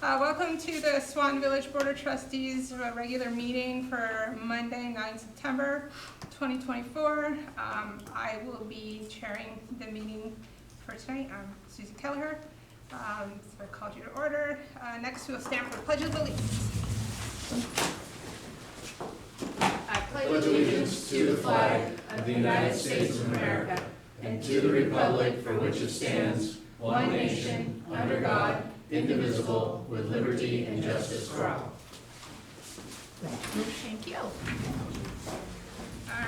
Welcome to the Swanton Village Board of Trustees regular meeting for Monday, 9 September 2024. I will be chairing the meeting for tonight. I'm Susie Kelleher. So I called you to order. Next, we'll stand for the Pledge of Allegiance. I pledge allegiance to the flag of the United States of America and to the republic for which it stands, one nation, under God, indivisible, with liberty and justice for all. Thank you. All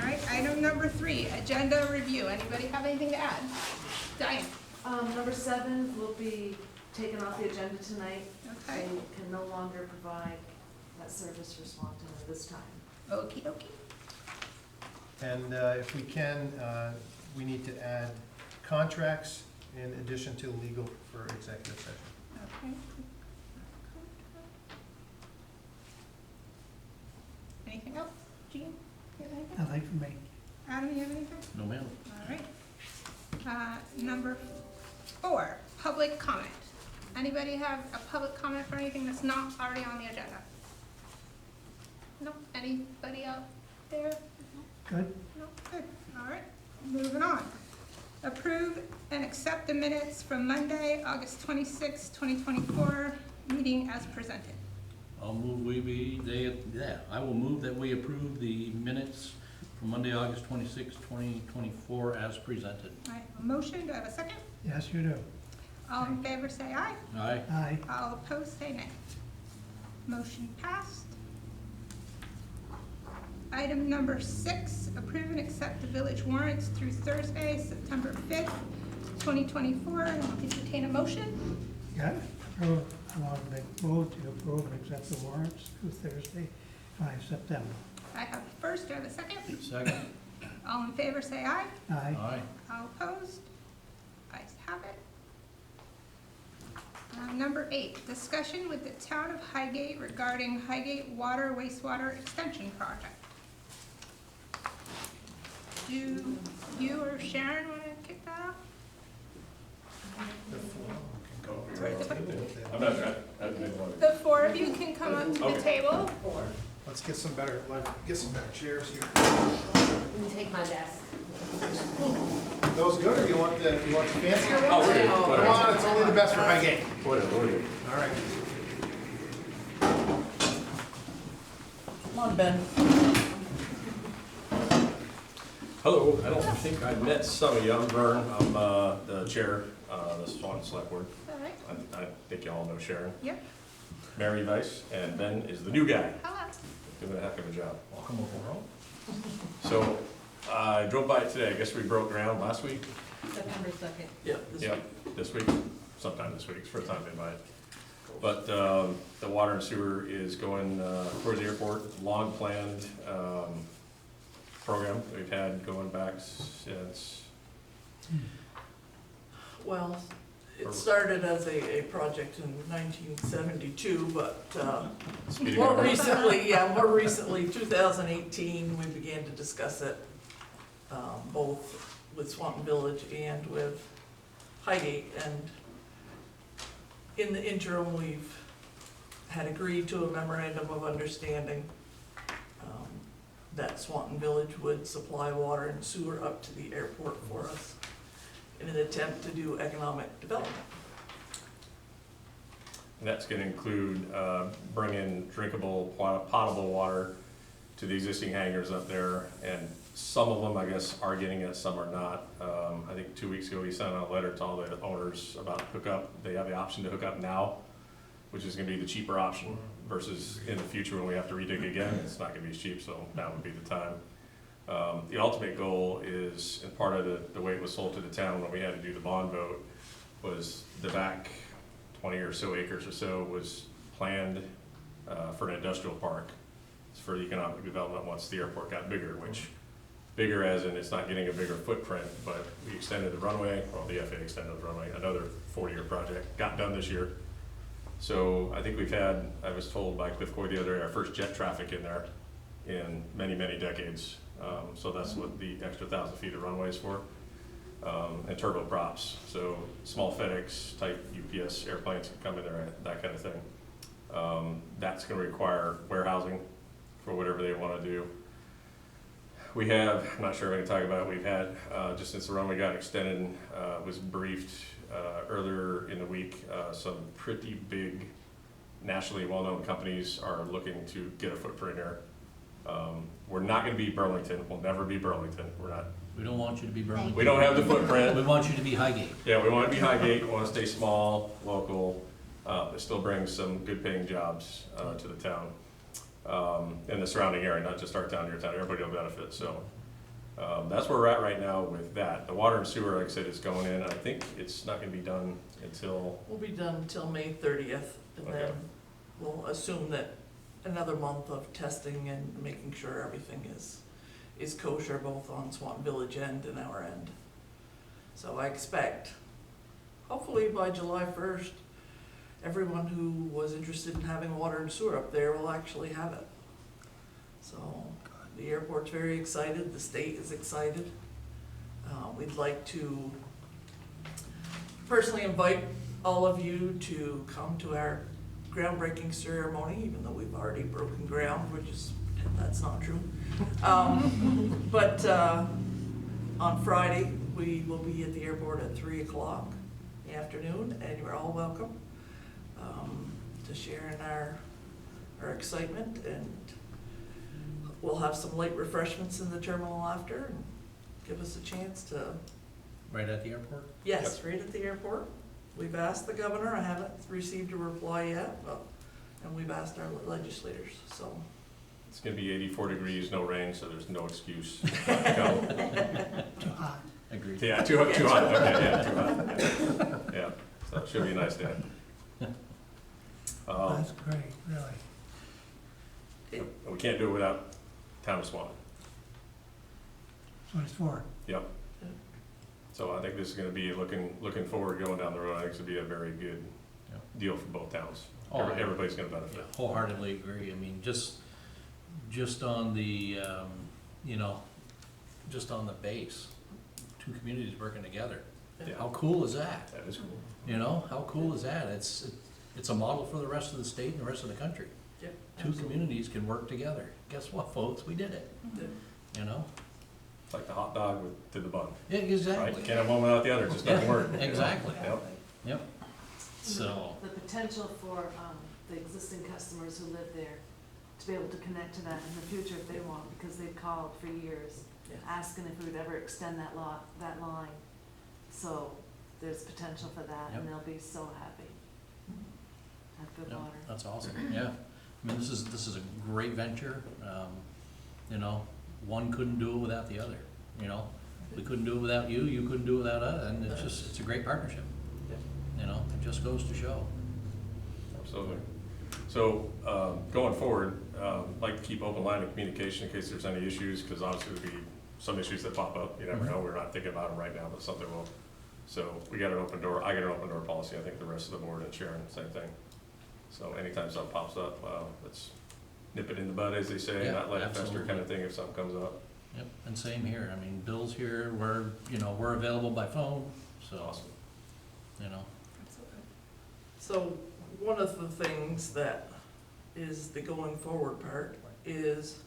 right, item number 3, agenda review. Anybody have anything to add? Diane? Number 7 will be taken off the agenda tonight. Okay. We can no longer provide that service for Swanton at this time. Okie dokie. And if we can, we need to add contracts in addition to legal for executive session. Okay. Anything else? Jean, you have anything? Nothing for me. Adam, you have anything? No, ma'am. All right. Number 4, public comment. Anybody have a public comment for anything that's not already on the agenda? No? Anybody out there? Good. No? Good. All right. Moving on. Approve and accept the minutes from Monday, August 26, 2024, meeting as presented. I will move that we approve the minutes from Monday, August 26, 2024 as presented. I have a motion. Do I have a second? Yes, you do. All in favor say aye. Aye. Aye. All opposed say nay. Motion passed. Item number 6, approve and accept the village warrants through Thursday, September 5th, 2024. And I'll entertain a motion. Got it. Approve. I want to make move to approve and accept the warrants through Thursday, 5 September. I have a first. Do I have a second? Second. All in favor say aye. Aye. Aye. All opposed? Ayes have it. Number 8, discussion with the town of Highgate regarding Highgate Water Wastewater Extension Project. Do you or Sharon want to kick that off? I'm not, I didn't want to. The 4 of you can come up to the table. Let's get some better chairs here. You can take my desk. Those good, or you want the fancier Oh, ones? we're good. Come on, it's only the best for Highgate. Whatever. All right. Come on, Ben. Hello, I don't think I met some of you. I'm Vern. I'm the chair of the Swanton Select Board. All right. I think you all know Sharon. Yep. Mary Vice, and Ben is the new guy, Hello. doing a heck of a job. Welcome overall. So I drove by it today. I guess we broke ground last week. September 2nd. Yep, this week, sometime this week. It's the first time I've been by it. But the water and sewer is going towards the airport. Long planned program that we've had going back since. Well, it started as a project in 1972, but Speeding more up. recently, 2018, we began to discuss it, both with Swanton Village and with Highgate. And in the interim, we've had agreed to a memorandum of understanding that Swanton Village would supply water and sewer up to the airport for us in an attempt to do economic development. And that's going to include bringing drinkable, potable water to the existing hangars up there. And some of them, I guess, are getting it, some are not. I think 2 weeks ago, we sent out a letter to all the owners about hookup. They have the option to hook up now, which is going to be the cheaper option versus in the future when we have to redig again. It's not going to be as cheap, so now would be the time. The ultimate goal is, and part of the way it was sold to the town when we had to do the bond vote, was the back 20 or so acres or so was planned for an industrial park. It's for economic development once the airport got bigger, which bigger as in it's not getting a bigger footprint, but we extended the runway, well, the FAA extended the runway, another 4-year project, got done this year. So I think we've had, I was told by Cliff Coy the other day, our first jet traffic in there in many, many decades. So that's what the extra 1,000 feet of runway is for. And turboprops, so small FedEx type UPS airplanes can come in there, that kind of thing. That's gonna require warehousing for whatever they wanna do. We have, I'm not sure if I can talk about it, we've had, just since the runway got extended, was briefed earlier in the week, some pretty big nationally well-known companies are looking to get a footprint here. We're not gonna be Burlington, we'll never be Burlington, we're not, We don't want you to be Burlington. we don't have the We footprint. want you to be Highgate. Yeah, we wanna be Highgate, we wanna stay small, local, it still brings some good paying jobs, to the town. And the surrounding area, not just our town, your town, everybody will benefit, so. That's where we're at right now with that. The water and sewer, like I said, is going in, and I think it's not gonna be done until, We'll be done until May 30th, and Okay. then we'll assume that another month of testing and making sure everything is kosher, both on Swanton Village end and our end. So I expect, hopefully by July 1st, everyone who was interested in having water and sewer up there will actually have it. So the airport's very excited, the state is excited. We'd like to personally invite all of you to come to our groundbreaking ceremony, even though we've already broken ground, which is, that's not true. But on Friday, we will be at the airport at 3 o'clock in the afternoon, and you're all welcome to share in our excitement, and we'll have some light refreshments in the terminal after, and give us a chance to, Right at the airport? yes, right at the airport. We've asked the governor, I haven't received a reply yet, and we've asked our legislators, so. it's gonna be 84 degrees, no rain, so there's no excuse not to go. Too hot. Agreed. Yeah, too hot, okay, yeah, too hot. Yeah, so it should be a nice day. That's great, really. We can't do it without town of Swan. That's what it's for. Yep. So I think this is gonna be, looking forward, going down the road, I think it's gonna be a very good Yep. deal for both towns. Oh, I- Everybody's gonna Yeah, benefit. wholeheartedly agree. I mean, just on the, you know, just on the base, two communities working together. Yeah. How cool is that? That is cool. You know, how cool is that? It's a model for the rest of the state and the rest of the country. Yeah, Two communities can work together. Guess what, folks? We did it, you know? It's like the hot dog to the bun, Yeah, right? exactly. Can't have one without the other, it just doesn't Yeah, work. exactly. Yep. Yep. So, The potential for the existing customers who live there to be able to connect to that in the future if they want, because they've called for years, Yeah. asking if we would ever extend that line. So there's potential for that, Yep. and they'll be so happy. Have good yeah, water. that's awesome, yeah. I mean, this is a great venture. You know, one couldn't do it without the other, you know? We couldn't do it without you, you couldn't do it without us, and it's a great partnership. You know, it just goes to show. Absolutely. So, going forward, like to keep open line of communication in case there's any issues, because obviously there'll be some issues that pop up, you never know, we're not thinking about them right now, but something will. So, we got an open door, I got an open door policy, I think the rest of the board and Sharon, same thing. So anytime something pops up, let's nip it in the bud, as they say, Yeah, not let it fester absolutely. kind of thing if something comes up. Yep, and same here. I mean, Bill's here, we're available by phone, so, Awesome. you know. So one of the things that is the going forward part is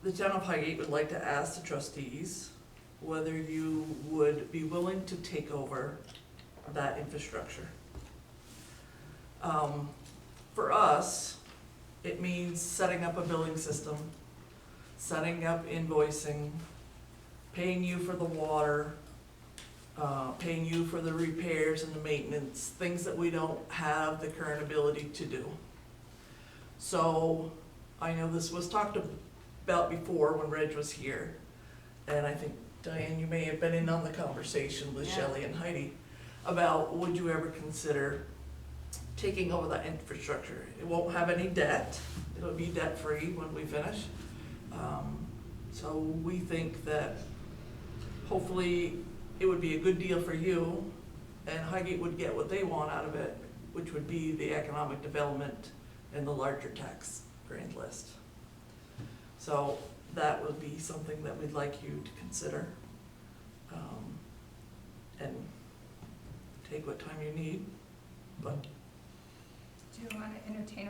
the town of Highgate would like to ask the trustees whether you would be willing to take over that infrastructure. For us, it means setting up a billing system, setting up invoicing, paying you for the water, paying you for the repairs and the maintenance, things that we don't have the current ability to do. So, I know this was talked about before when Reg was here, and I think, Diane, you may have been in on the conversation with Yeah. Shelley and Heidi about would you ever consider taking over that infrastructure? It won't have any debt, it'll be debt-free when we finish. So we think that hopefully it would be a good deal for you, and Highgate would get what they want out of it, which would be the economic development and the larger tax grand list. So that would be something that we'd like you to consider. And take what time you need, but Do you want to entertain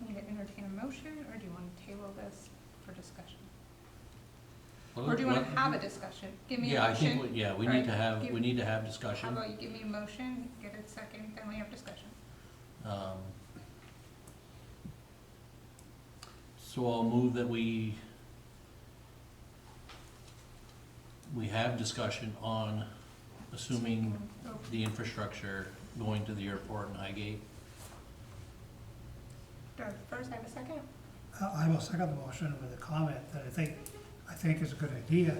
need to entertain a motion, or do you want to table this for discussion? Or do you want to have a discussion? Give me a Yeah, I motion. think, we All need right, to have, give- we need to have How discussion. about you give me a motion, get a second, then we have discussion. So I'll move that we have discussion on assuming Oh, the infrastructure going to the airport and Highgate. First, I have a second. I will second the motion with a comment that I think is a good idea.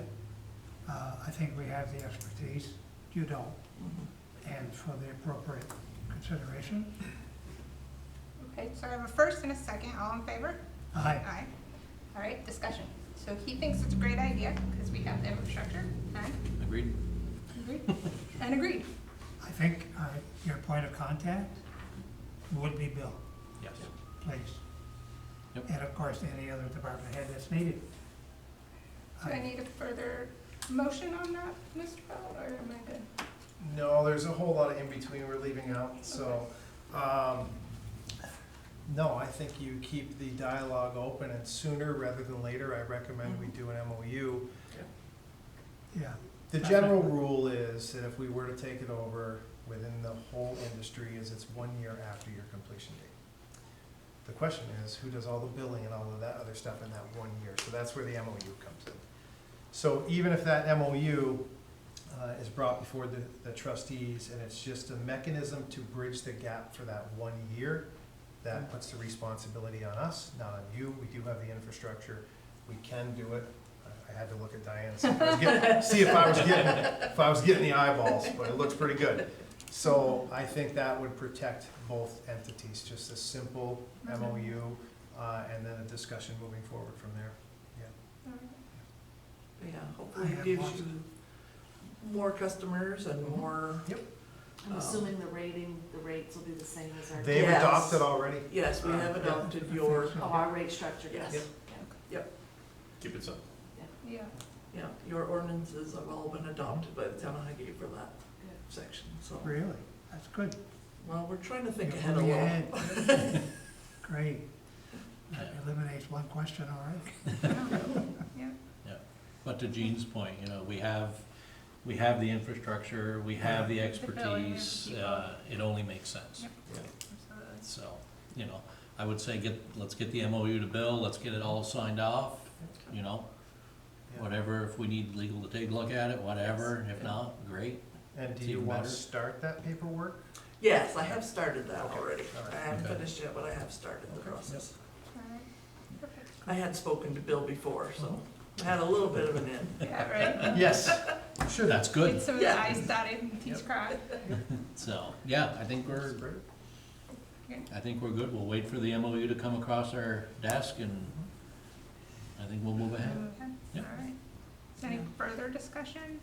I think we have the expertise, you don't, and for the appropriate consideration. Okay, so I have a first and a second, all in favor? Aye. Aye. All right, discussion. So he thinks it's a great idea, because we have the infrastructure, and Agreed? agreed? And agreed. I think your point of contact would be Bill, Yes. please. Yep. And of course, any other department head that's needed. Do I need a further motion on that, Mr. Bell, or am I good? No, there's a whole lot of in-between we're leaving out, so, no, I think you keep the dialogue open, and sooner rather than later, I recommend we do an MOU. Yeah. The general rule is that if we were to take it over within the whole industry, is it's 1 year after your completion date. The question is, who does all the billing and all of that other stuff in that 1 year? So that's where the MOU comes in. So even if that MOU is brought before the trustees, and it's just a mechanism to bridge the gap for that 1 year, that puts the responsibility on us, not on you. We do have the infrastructure. We can do it. I had to look at Diane and see if I was getting the eyeballs, but it looks pretty good. So I think that would protect both entities, just a simple MOU, and then a discussion moving forward from there. All right. Yeah, I hopefully it have gives lots you more customers and more, I'm assuming the rates will be the same as our. They've Yes. adopted already. yes, we have Yeah. adopted your, Oh, our rate structure, yes. Yep. Keep it simple. Yeah, yeah, your ordinances have all been adopted by the town of Highgate for that section, so. Really? That's good. Well, we're trying to think You're ahead a moving little. ahead. Great. That eliminates one question already. yeah. But to Jean's point, you know, we have the infrastructure, we have the billing, expertise, people. it only makes sense. Yep. Absolutely. So, you know, I would say let's get the MOU to Bill, let's get it all signed off, you know, Yeah. whatever, if we need legal to take a look at it, whatever, if not, great. And do It's you even want to better. start that paperwork? Yes, I have started that Okay, already. all right. I haven't Okay. finished yet, but I have started the Okay, process. All right. Perfect. I had spoken to Bill before, so I had a little bit of an in. Yeah, right. Yes. Sure. That's Get good. some of the Yeah. I's dotted and T's crossed. So, yeah, I think we're good. We'll wait for the MOU to come across our desk and I think we'll move ahead. Okay. Yep. All right. Is there any further discussion?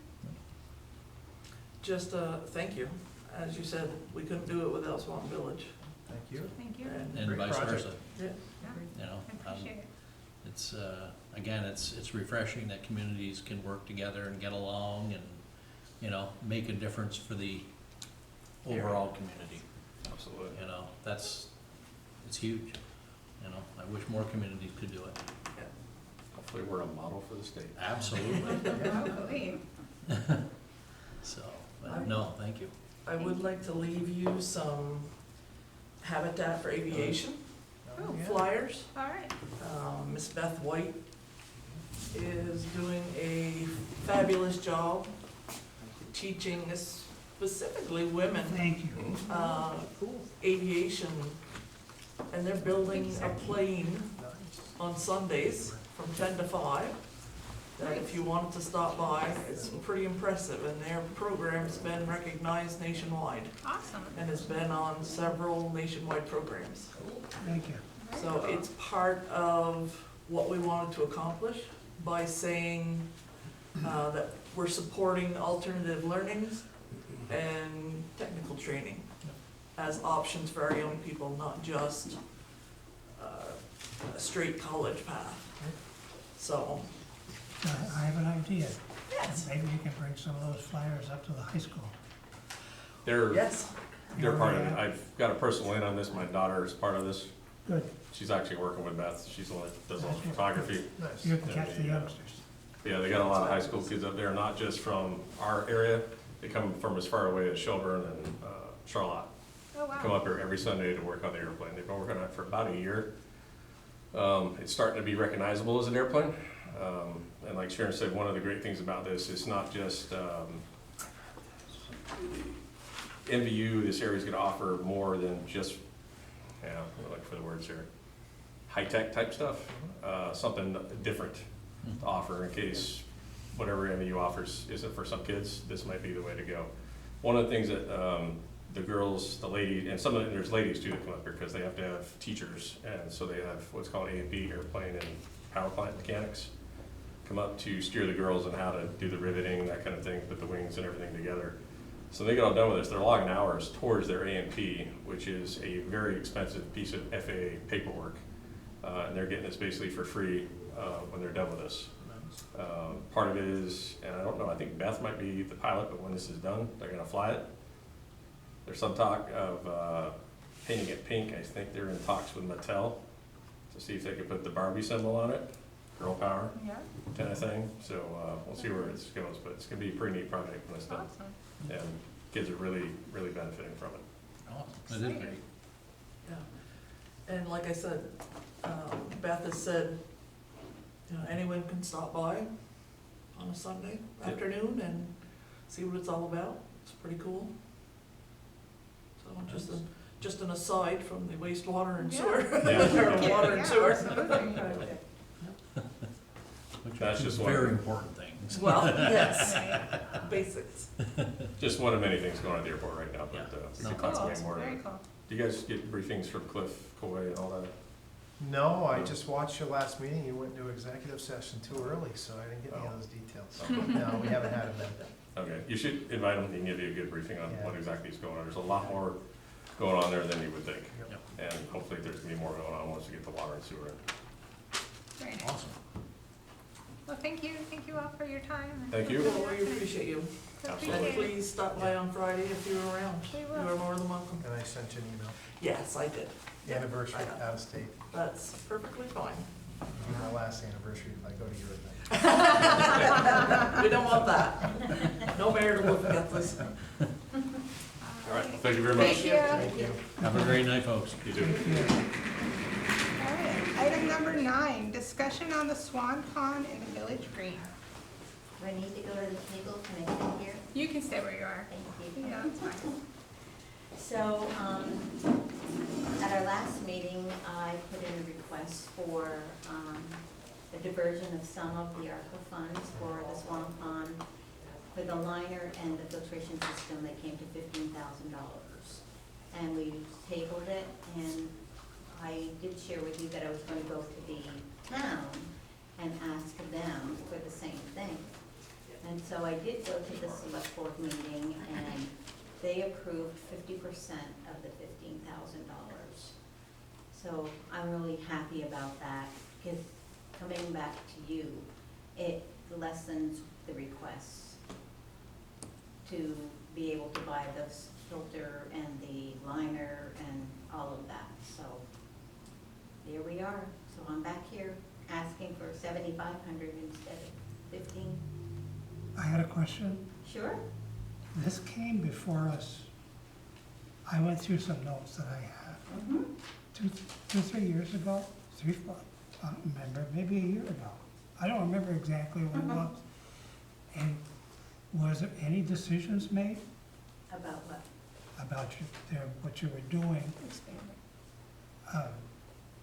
Just, thank you. As you said, we couldn't do it without Swanton Village. Thank you. Thank you. And Great vice project. versa, Yeah. you know. I appreciate it. It's, again, it's refreshing that communities can work together and get along and, you know, make a difference for the overall community. Absolutely. You know, it's huge, you know, I wish more communities could do it. Hopefully we're a model for the state. Absolutely. Hopefully. So, but no, thank you. I would like to leave you some Habitat for Aviation Oh, Yeah. flyers. All right. Miss Beth White is doing a fabulous job teaching specifically women Thank you. aviation. And they're building a plane on Sundays from 10 to 5. That if you wanted to stop by, it's pretty impressive, and their program's been recognized nationwide Awesome. and has been on several nationwide programs. Thank you. Very So cool. it's part of what we wanted to accomplish by saying that we're supporting alternative learnings and technical training as options for our young people, not just a straight college path. So, I have an idea. yes, Maybe you can bring some of those flyers up to the high school. They're, yes, they're part of it. I've got a personal in on this. My daughter is part of this. Good, She's actually working with Beth. She's the one that does all the photography. Nice. you have to catch the youngsters. Yeah, they got a lot of high school kids up there, not just from our area. They come from as far away as Shelburne and Charlotte. Oh, Come wow. up here every Sunday to work on the airplane. They've been working on it for about a year. It's starting to be recognizable as an airplane. And like Sharon said, one of the great things about this is not just MVU, this area is gonna offer more than just, I'm looking for the words here, high-tech type stuff, something different to offer in case whatever MVU offers isn't for some kids, this might be the way to go. One of the things that the girls, the ladies, and some of them, there's ladies too that come up here because they have to have teachers, and so they have what's called A&P, airplane and power plant mechanics, come up to steer the girls on how to do the riveting, that kind of thing, put the wings and everything together. So they get all done with this, they're logging hours towards their A&P, which is a very expensive piece of FAA paperwork. And they're getting this basically for free when they're done with this. Part of it is, and I don't know, I think Beth might be the pilot, but when this is done, they're gonna fly it. There's some talk of painting it pink. I think they're in talks with Mattel to see if they could put the Barbie symbol on it, girl power Yeah, kind of thing. So we'll see where it goes, but it's gonna be a pretty neat project when it's done. awesome. And kids are really, really benefiting from it. That is great. Yeah, and like I said, Beth has said, you know, anyone can stop by on a Sunday Yep. afternoon and see what it's all about. It's pretty cool. So just an aside from the wastewater and Yeah. sewer, Yeah. or water and Yeah, sewer. absolutely. Which That's are just two one. very important things. Well, yes, basics. Just one of many things going on at the airport right now, but Yeah. we No, can talk Cool, way more. very cool. Do you guys get briefings from Cliff, Coy, and all that? No, I just watched your last meeting, you went into executive session too early, so I didn't get any of those details. No, we haven't had them. Okay, you should invite them, he can give you a good briefing on Yeah. what exactly is going on. There's a lot more going on there than you would think. Yep. And hopefully there's gonna be more going on once we get the water and sewer in. Very nice. Awesome. Well, thank you all for your time. Thank you. Well, we appreciate you. Absolutely. And Appreciate it. please stop by on Friday if you're around. We You will. are more than welcome. And I sent you an email, Yes, I did. anniversary I know. out of state. That's perfectly fine. It'll be my last anniversary if I go to your event. We don't want that. No marital offenses. All right, well, thank you very much. Thank you. Thank you. Have a great night, folks. You too. All right, item number 9, discussion on the Swan Pond in the Village Green. Do I need to go to the table? Can I sit here? You can stay where you are. Thank you. Yeah, that's fine. So, at our last meeting, I put in a request for, a diversion of some of the ARPA funds for the Swan Pond, for the liner and the filtration system that came to $15,000. And we tabled it, and I did share with you that I was going to go to the town and ask them for the same thing. And so I did go to the select board meeting, and they approved 50% of the $15,000. So I'm really happy about that, because coming back to you, it lessens the requests to be able to buy the filter and the liner and all of that. So there we are. So I'm back here asking for 7,500 instead of 15. I had a question. Sure. This came before us. I went through some notes that I have. Mm-hmm. 3 years ago, I don't remember, maybe a year ago. I don't remember exactly what it Mhm. was. And was there any decisions made About what? about what you were doing? Expand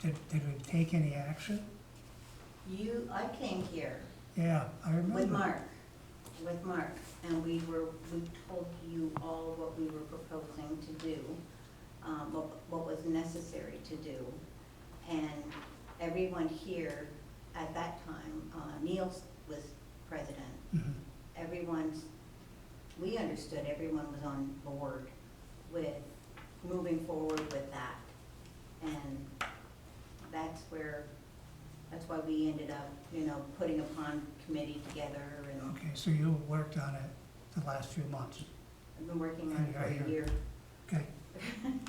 it. Did we take any action? I came here Yeah, I remember. with Mark, and we told you all what we were proposing to do, what was necessary to do. And everyone here at that time, Neil was president, Mhm. we understood everyone was on board with moving forward with that. And that's why we ended up, putting a pond committee together, and Okay, so you worked on it the last few months. I've been working on it for a year. Okay,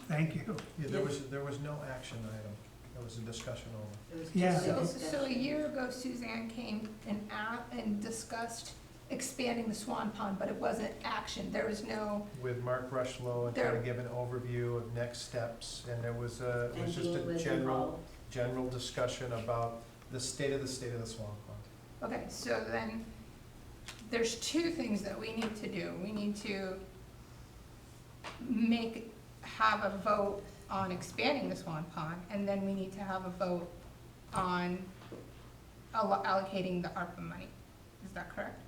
Thank you. Yeah, there was no action item, there was a discussion only. It was Yeah. just a So a discussion. year ago, Suzanne came and discussed expanding the Swan Pond, but it wasn't action. There was no, With Mark Rushlow and kind There- of give an overview of next steps, and it was And just Dean a was general, involved. general discussion about the state of the Swan Pond. okay, so then there's two things that we need to do. We need to have a vote on expanding the Swan Pond, and then we need to have a vote on allocating the ARPA money. Is that correct?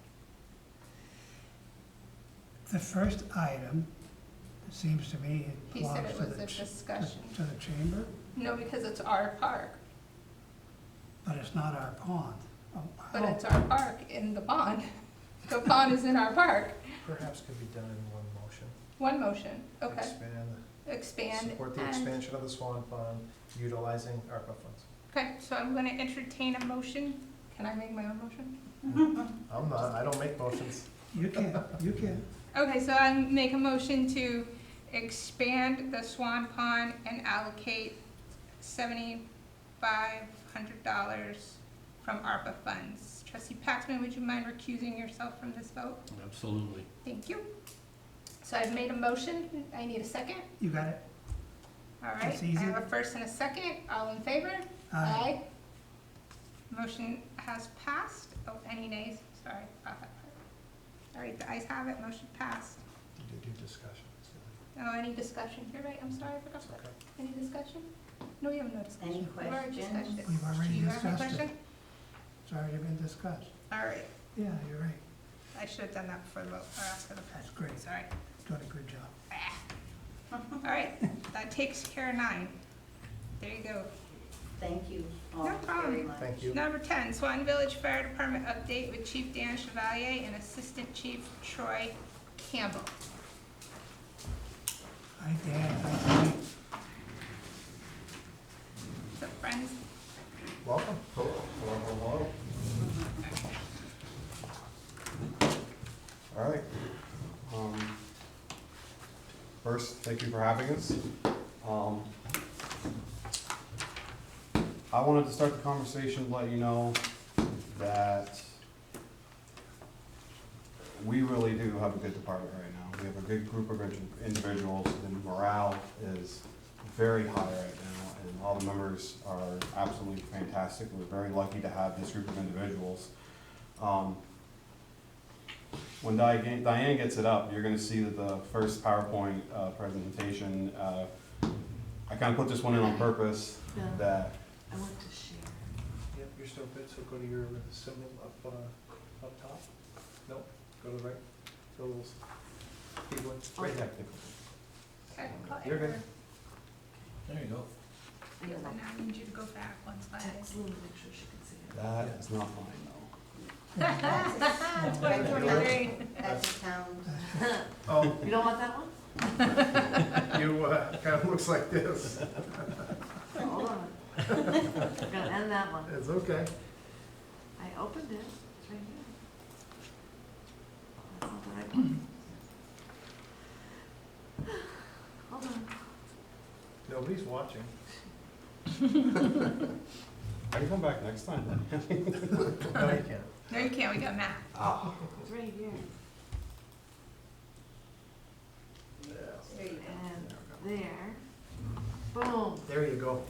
The first item, it seems to me, it He said belongs it to was the, a discussion. to the chamber, No, because it's our park, but it's not our pond. Oh, but oh, it's our park in the pond. The pond is in our park. Perhaps could be done in one motion. One motion, okay. Expand Support the and, expansion of the Swan Pond utilizing ARPA funds. okay, so I'm gonna entertain a motion. Can I make my own motion? I'm not, I don't make motions. You can, you can. Okay, so I make a motion to expand the Swan Pond and allocate $7,500 from ARPA funds. Trustee Paxman, would you mind recusing yourself from this vote? Absolutely. Thank you. So I've made a motion. I need a second. You got it? All right, That's I easy. have a first and a second. All in favor? Aye. Motion has passed. Oh, any nays? Sorry about that part. All right, the ayes have it. Motion passed. You do discussion. Oh, any discussion? You're right, I'm sorry, I forgot It's that. okay. Any discussion? No, we have no discussion. Any We've already questions? discussed it. We've already Do you have a discussed it. question? It's already been discussed. All right, Yeah, you're right. I should have done that before the vote, or asked for the That's vote. great. Sorry. Doing a good job. All right, that takes care of 9. There you go. Thank you all No problem. very much. Thank you. Number 10, Swanton Village Fire Department update with Chief Dan Chevalier and Assistant Chief Troy Campbell. Hi, Dan. Hi, Mike. So friends, Welcome. Hello. All right. First, thank you for having us. I wanted to start the conversation to let you know that we really do have a good department right now. We have a good group of individuals, and morale is very high right now, and all the members are absolutely fantastic. We're very lucky to have this group of individuals. When Diane gets it up, you're gonna see that the first PowerPoint presentation, I kinda put this one in on purpose, Yeah. that I want to share. Yep, you're still good, so go to your symbol up top. Nope, go to the right, go to the little keyboard. very technical. okay, call You're good. error. There you go. Yeah, then I need you to go back one slide. Text Lou, make sure she can see it. That is not mine, though. That's 2023. That's a town. Oh, You don't want that one? you, kinda looks like this. Hold on. I'm gonna end that one. It's okay. I opened it, it's right here. That's not the right one. Hold on. Nobody's watching. I can come back next time then. No, you can't. No, you can't, we got Matt. Ah. It's right here. There you go. And there. Boom. There you go.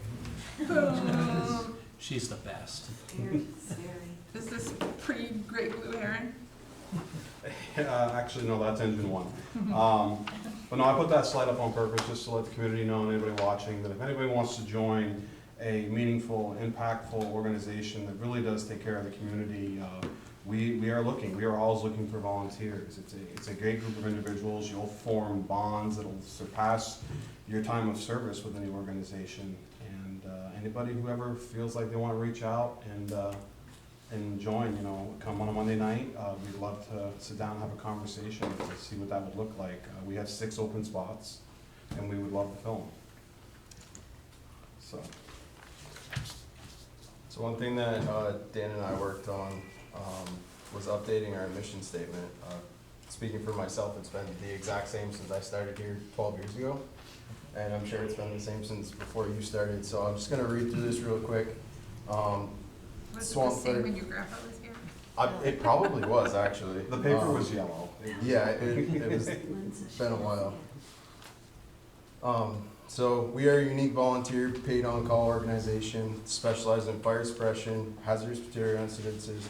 Boom. She's the best. Scary, scary. Is this pre-Great Blue Heron? Actually, no, that's engine one. But no, I put that slide up on purpose just to let the community know and anybody watching that if anybody wants to join a meaningful, impactful organization that really does take care of the community, we are looking. We are always looking for volunteers. It's a great group of individuals. You'll form bonds that'll surpass your time of service with any organization. And anybody who ever feels like they want to reach out and join, you know, come on a Monday night. We'd love to sit down and have a conversation to see what that would look like. We have 6 open spots, and we would love to fill them. So one thing that Dan and I worked on was updating our mission statement. Speaking for myself, it's been the exact same since I started here 12 years ago. and I'm sure it's been the same since before you started, so I'm just gonna read through this real quick. Was it the Swamp same Fire- when your grandpa was here? It probably was, actually. The paper was yellow. Yeah, it was been a while. So we are a unique volunteer paid on-call organization specialized in fire suppression, hazardous material incidences,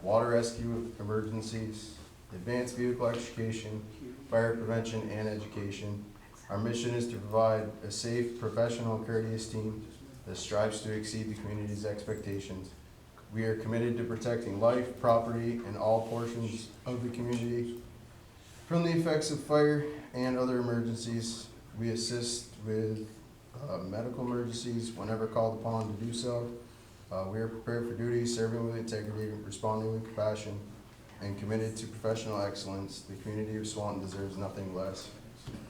water rescue emergencies, advanced vehicle extrication, fire prevention, and education. Our mission is to provide a safe, professional, and courteous team that strives to exceed the community's expectations. We are committed to protecting life, property, and all portions of the community from the effects of fire and other emergencies. We assist with medical emergencies whenever called upon to do so. We are prepared for duty, serving with integrity, responding with compassion, and committed to professional excellence. The community of Swanton deserves nothing less.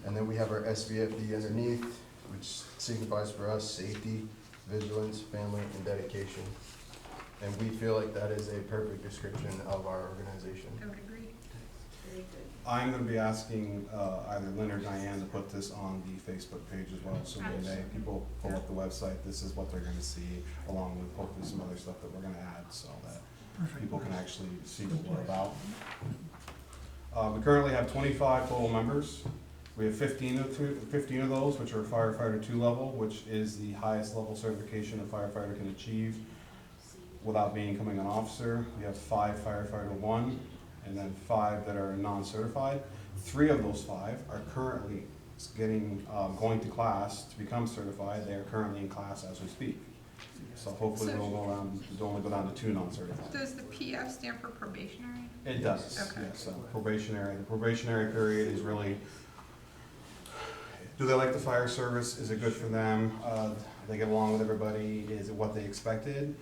And then we have our SVFD underneath, which signifies for us safety, vigilance, family, and dedication. And we feel like that is a perfect description of our organization. I would agree. Very good. I'm gonna be asking, either Lynn or Diane to put this on the Facebook page as well, so when people pull up the website, this is what they're gonna see, along with hopefully some other stuff that we're gonna add, so that Perfect. people can actually see what we're about. We currently have 25 total members. We have 15 of those, which are firefighter 2 level, which is the highest level certification a firefighter can achieve without becoming an officer. We have 5 firefighter 1, and then 5 that are non-certified. 3 of those 5 are currently going to class to become certified. They are currently in class as we speak. So hopefully they'll only go down to 2 non-certified. Does the PF stand for probationary? It does, Okay. yes. So probationary, the probationary period is really, do they like the fire service? Is it good for them? They get along with everybody? Is it what they expected?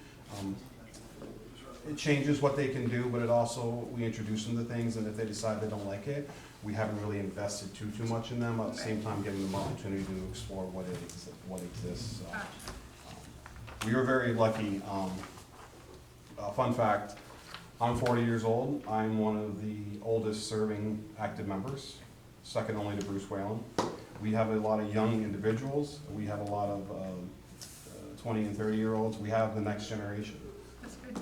It changes what they can do, but it also, we introduce them to things, and if they decide they don't like it, we haven't really invested too much in them, at the same time giving them opportunity to explore what exists. So, we were very lucky. Fun fact, I'm 40 years old. I'm one of the oldest serving active members, second only to Bruce Whalen. We have a lot of young individuals. We have a lot of 20 and 30-year-olds. We have the next generation. That's good.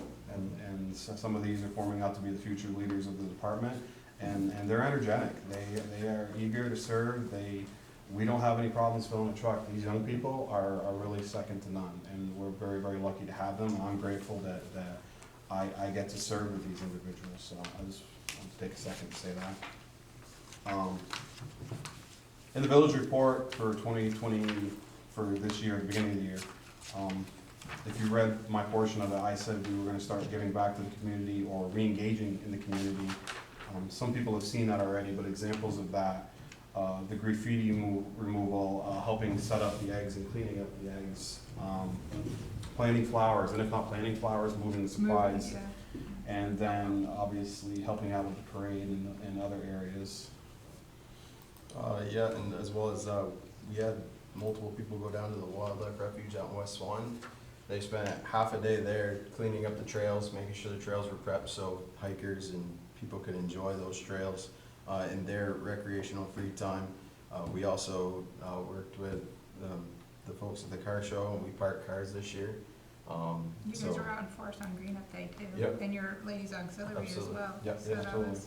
And so some of these are forming out to be the future leaders of the department, and they're energetic. They are eager to serve. We don't have any problems filling a truck. These young people are really second to none, and we're very, very lucky to have them, and I'm grateful that I get to serve with these individuals, so I just want to take a second to say that. In the village report for 2020, for this year, the beginning of the year, if you read my portion of it, I said we were gonna start giving back to the community or re-engaging in the community. Some people have seen that already, but examples of that, the graffiti removal, helping set up the eggs and cleaning up the eggs, planting flowers, and if not planting flowers, moving the supplies, Yeah. and then obviously helping out with the parade and other areas. Yeah, and as well as, we had multiple people go down to the wildlife refuge out in West Swan. They spent half a day there cleaning up the trails, making sure the trails were prepped so hikers and people could enjoy those trails in their recreational free time. We also worked with the folks at the car show, and we parked cars this year. You guys So- are out in Forest on Green Up Day too. Yep. And your ladies auxiliary as Absolutely. well. Yep, So yeah, that totally. was-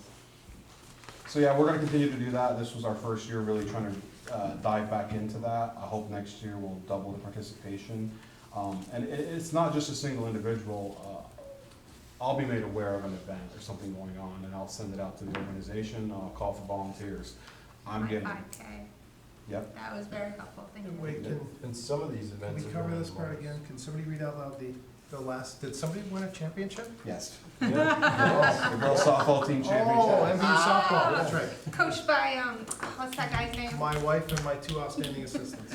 So yeah, we're gonna continue to do that. This was our first year really trying to dive back into that. I hope next year we'll double the participation. And it's not just a single individual. I'll be made aware of an event or something going on, and I'll send it out to the organization. I'll call for volunteers. I'm My getting, 5K. yep. That was very helpful. Thank you. Wait, And some of these can events. we are cover going this part months. again? Can somebody read out loud the last, did somebody win a championship? Yes. Yeah. The girls softball team Oh, championship. MVU softball, that's right. Coached by, what's that guy's name? My wife and my 2 outstanding assistants.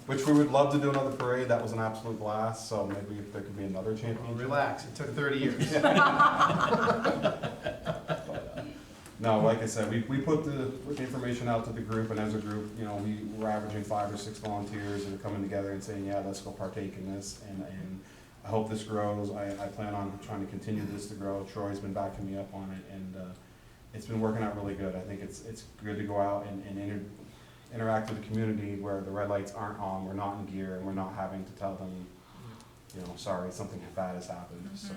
Which we would love to do another parade. That was an absolute blast. So maybe if there could be another Oh, championship. relax, it took 30 years. No, like I said, we put the information out to the group, and as a group, you know, we're averaging 5 or 6 volunteers that are coming together and saying, yeah, let's go partake in this, and I hope this grows. I plan on trying to continue this to grow. Troy's been backing me up on it, and it's been working out really good. I think it's good to go out and interact with the community where the red lights aren't on, we're not in gear, and we're not having to tell them, you know, sorry, something bad has happened, so,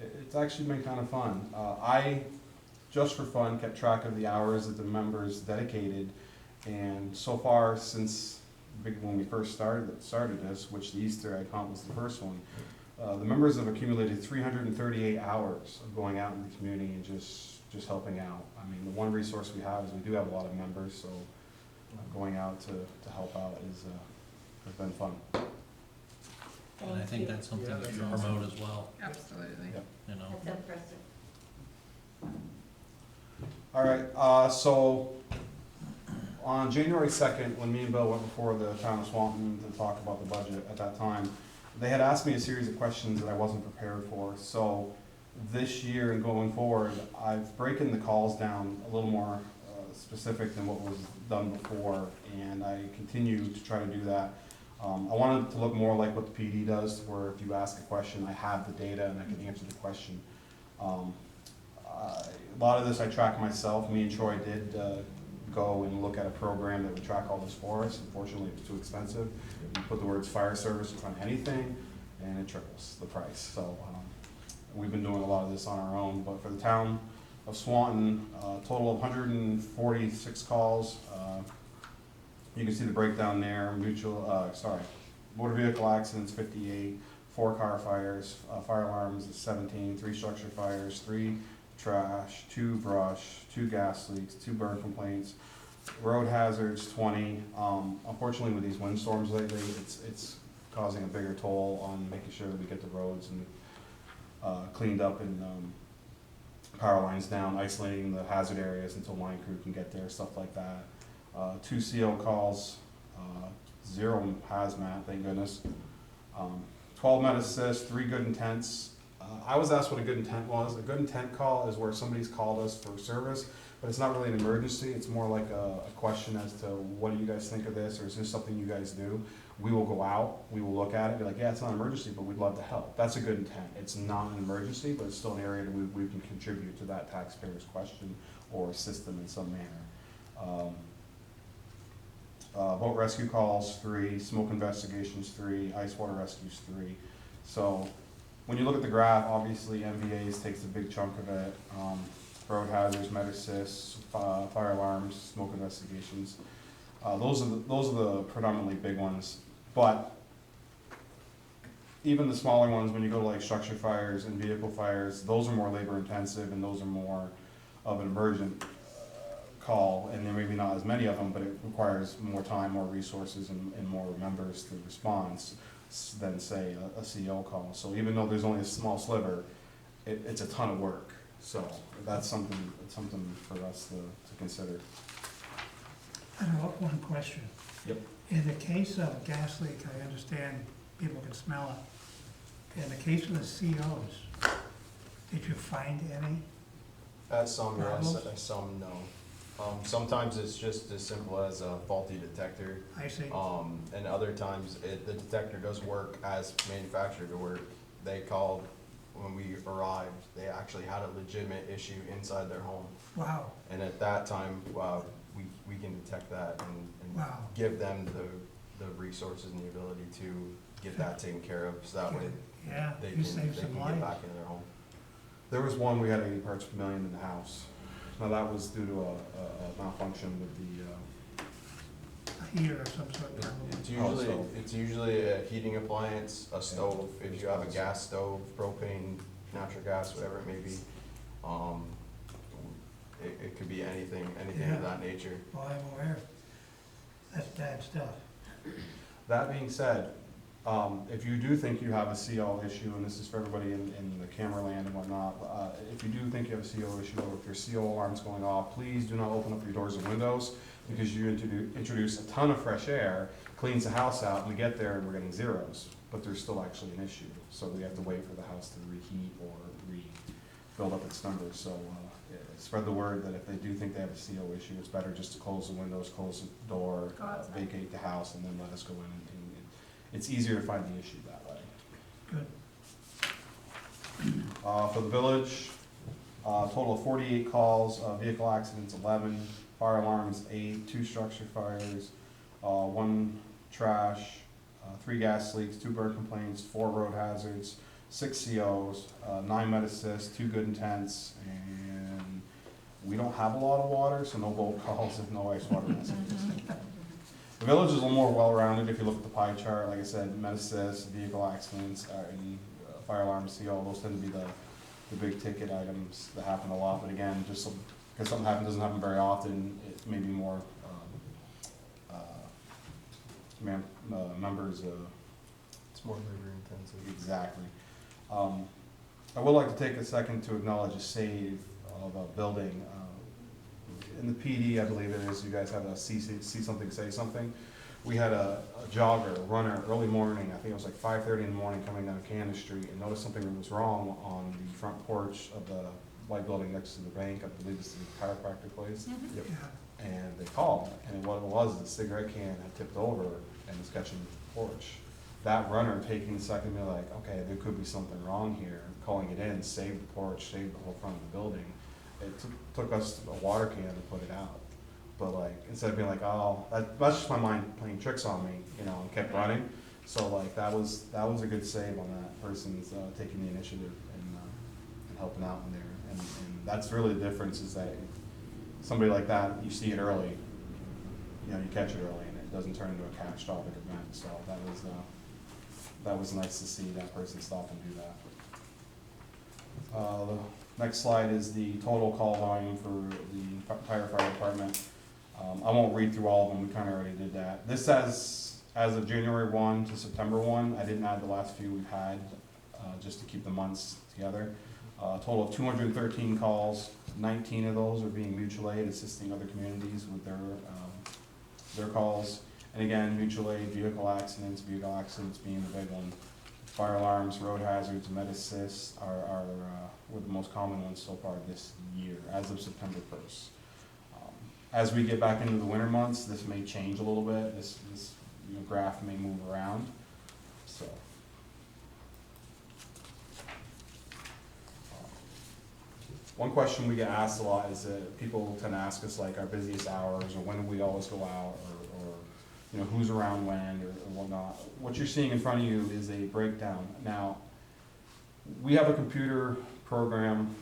it's actually been kind of fun. I, just for fun, kept track of the hours that the members dedicated, and so far since when we first started this, which the Easter egg hunt was the first one, the members have accumulated 338 hours of going out in the community and just helping out. I mean, the one resource we have is we do have a lot of members, so going out to help out has been fun. And I think that's something that you promote as well, Absolutely. Yep. you know. That's impressive. All right, so on January 2nd, when me and Bill went before the town of Swanton to talk about the budget at that time, they had asked me a series of questions that I wasn't prepared for. So this year and going forward, I've broken the calls down a little more specific than what was done before, and I continue to try to do that. I wanted to look more like what the PD does, where if you ask a question, I have the data and I can answer the question. A lot of this I track myself. Me and Troy did go and look at a program that would track all this for us. Unfortunately, it's too expensive. You put the words fire service in front of anything, and it triples the price. So we've been doing a lot of this on our own. But for the town of Swanton, a total of 146 calls. You can see the breakdown there. Motor vehicle accidents 58, 4 car fires, fire alarms 17, 3 structure fires, 3 trash, 2 brush, 2 gas leaks, 2 burn complaints, road hazards 20. Unfortunately, with these windstorms lately, it's causing a bigger toll on making sure that we get the roads and cleaned up and power lines down, isolating the hazard areas until line crew can get there, stuff like that. 2 CO calls, 0 hazmat, thank goodness. 12 med assist, 3 good intents. I was asked what a good intent was. A good intent call is where somebody's called us for service, but it's not really an emergency. It's more like a question as to what do you guys think of this, or is this something you guys do? We will go out, we will look at it, be like, yeah, it's not an emergency, but we'd love to help. That's a good intent. It's not an emergency, but it's still an area that we can contribute to that taxpayer's question or assist them in some manner. Boat rescue calls 3, smoke investigations 3, ice water rescues 3. So when you look at the graph, obviously MVAs takes a big chunk of it. Road hazards, med assists, fire alarms, smoke investigations. Those are the predominantly big ones. But even the smaller ones, when you go to like structure fires and vehicle fires, those are more labor intensive and those are more of an emergent call, and there may be not as many of them, but it requires more time, more resources, and more members to respond than say a CO call. So even though there's only a small sliver, it's a ton of work. So that's something for us to consider. I have one question. Yep. In the case of a gas leak, I understand people can smell it. In the case of the COs, did you find any? Some yes, Problems? some no. Sometimes it's just as simple as a faulty detector. I see. And other times the detector does work as manufactured to work. They called when we arrived, they actually had a legitimate issue inside their home. Wow, And at that time, we can detect that and wow. give them the resources and the ability to get that taken care of, so that way Yeah, they you can saved some get lives. back into their home. There was one, we had 80 parts per million in the house. Now that was due to a malfunction with the, A heater of some sort. probably. It's usually a heating appliance, a stove, if you have a gas stove, propane, natural gas, whatever it may be. It could be anything Yeah. of that nature. Well, I'm aware. That's bad stuff. That being said, if you do think you have a CO issue, and this is for everybody in the camera land and whatnot, if you do think you have a CO issue, or if your CO alarm's going off, please do not open up your doors and windows, because you introduce a ton of fresh air, cleans the house out, and we get there and we're getting zeros, but there's still actually an issue. So we have to wait for the house to reheat or build up its numbers. So spread the word that if they do think they have a CO issue, it's better just to close the windows, close the door, vacate the house, and then let us go in. And it's easier to find the issue that way. Good. For the village, Total of 48 calls, vehicle accidents 11, fire alarms 8, 2 structure fires, 1 trash, 3 gas leaks, 2 bird complaints, 4 road hazards, 6 COs, 9 med assists, 2 good intents, and we don't have a lot of water, so no boat calls and no ice water messages. The village is a little more well-rounded if you look at the pie chart. Like I said, med assists, vehicle accidents, and fire alarms, CO, those tend to be the big ticket items that happen a lot. But again, just because something doesn't happen very often, it may be more members. It's more labor intensive. Exactly. I would like to take a second to acknowledge a save of a building. In the PD, I believe it is, you guys have a see something, say something. We had a jogger, a runner, early morning, I think it was like 5:30 in the morning, coming down Cannon Street, and noticed something that was wrong on the front porch of the white building next to the bank. I believe it's the chiropractor place. Yep. Yeah. And they called, and what it was, the cigarette can had tipped over and was catching the porch. That runner taking the second to be like, okay, there could be something wrong here, calling it in, saved the porch, saved the whole front of the building. It took us a water can to put it out. But like, instead of being like, oh, that's just my mind playing tricks on me, you know, and kept running. So like, that was a good save on that person's taking the initiative and helping out in there. And that's really the difference, is that somebody like that, you see it early, you know, you catch it early, and it doesn't turn into a catastrophic event. So that was nice to see that person stop and do that. The next slide is the total call volume for the entire fire department. I won't read through all of them, we kind of already did that. This says, as of January 1 to September 1, I didn't add the last few we've had, just to keep the months together. Total of 213 calls, 19 of those are being mutual aid, assisting other communities with their calls. And again, mutual aid, vehicle accidents being the big one. Fire alarms, road hazards, med assists were the most common ones so far this year, as of September 1st. As we get back into the winter months, this may change a little bit. This graph may move around. So, one question we get asked a lot is that people tend to ask us like our busiest hours, or when do we always go out, or you know, who's around when, or whatnot. What you're seeing in front of you is a breakdown. Now, we have a computer program.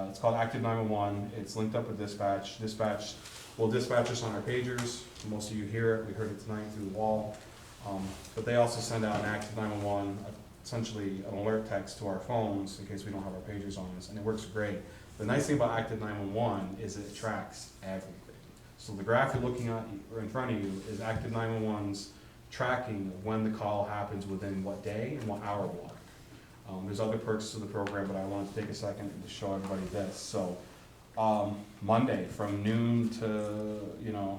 It's called Active 911. It's linked up with Dispatch. Dispatch will dispatch us on our pagers. Most of you hear it. We heard it tonight through the wall. But they also send out an Active 911, essentially an alert text to our phones in case we don't have our pagers on us, and it works great. The nice thing about Active 911 is it tracks everything. So the graph you're looking at in front of you is Active 911's tracking when the call happens within what day and what hour block. There's other perks to the program, but I wanted to take a second to show everybody this. So Monday from noon to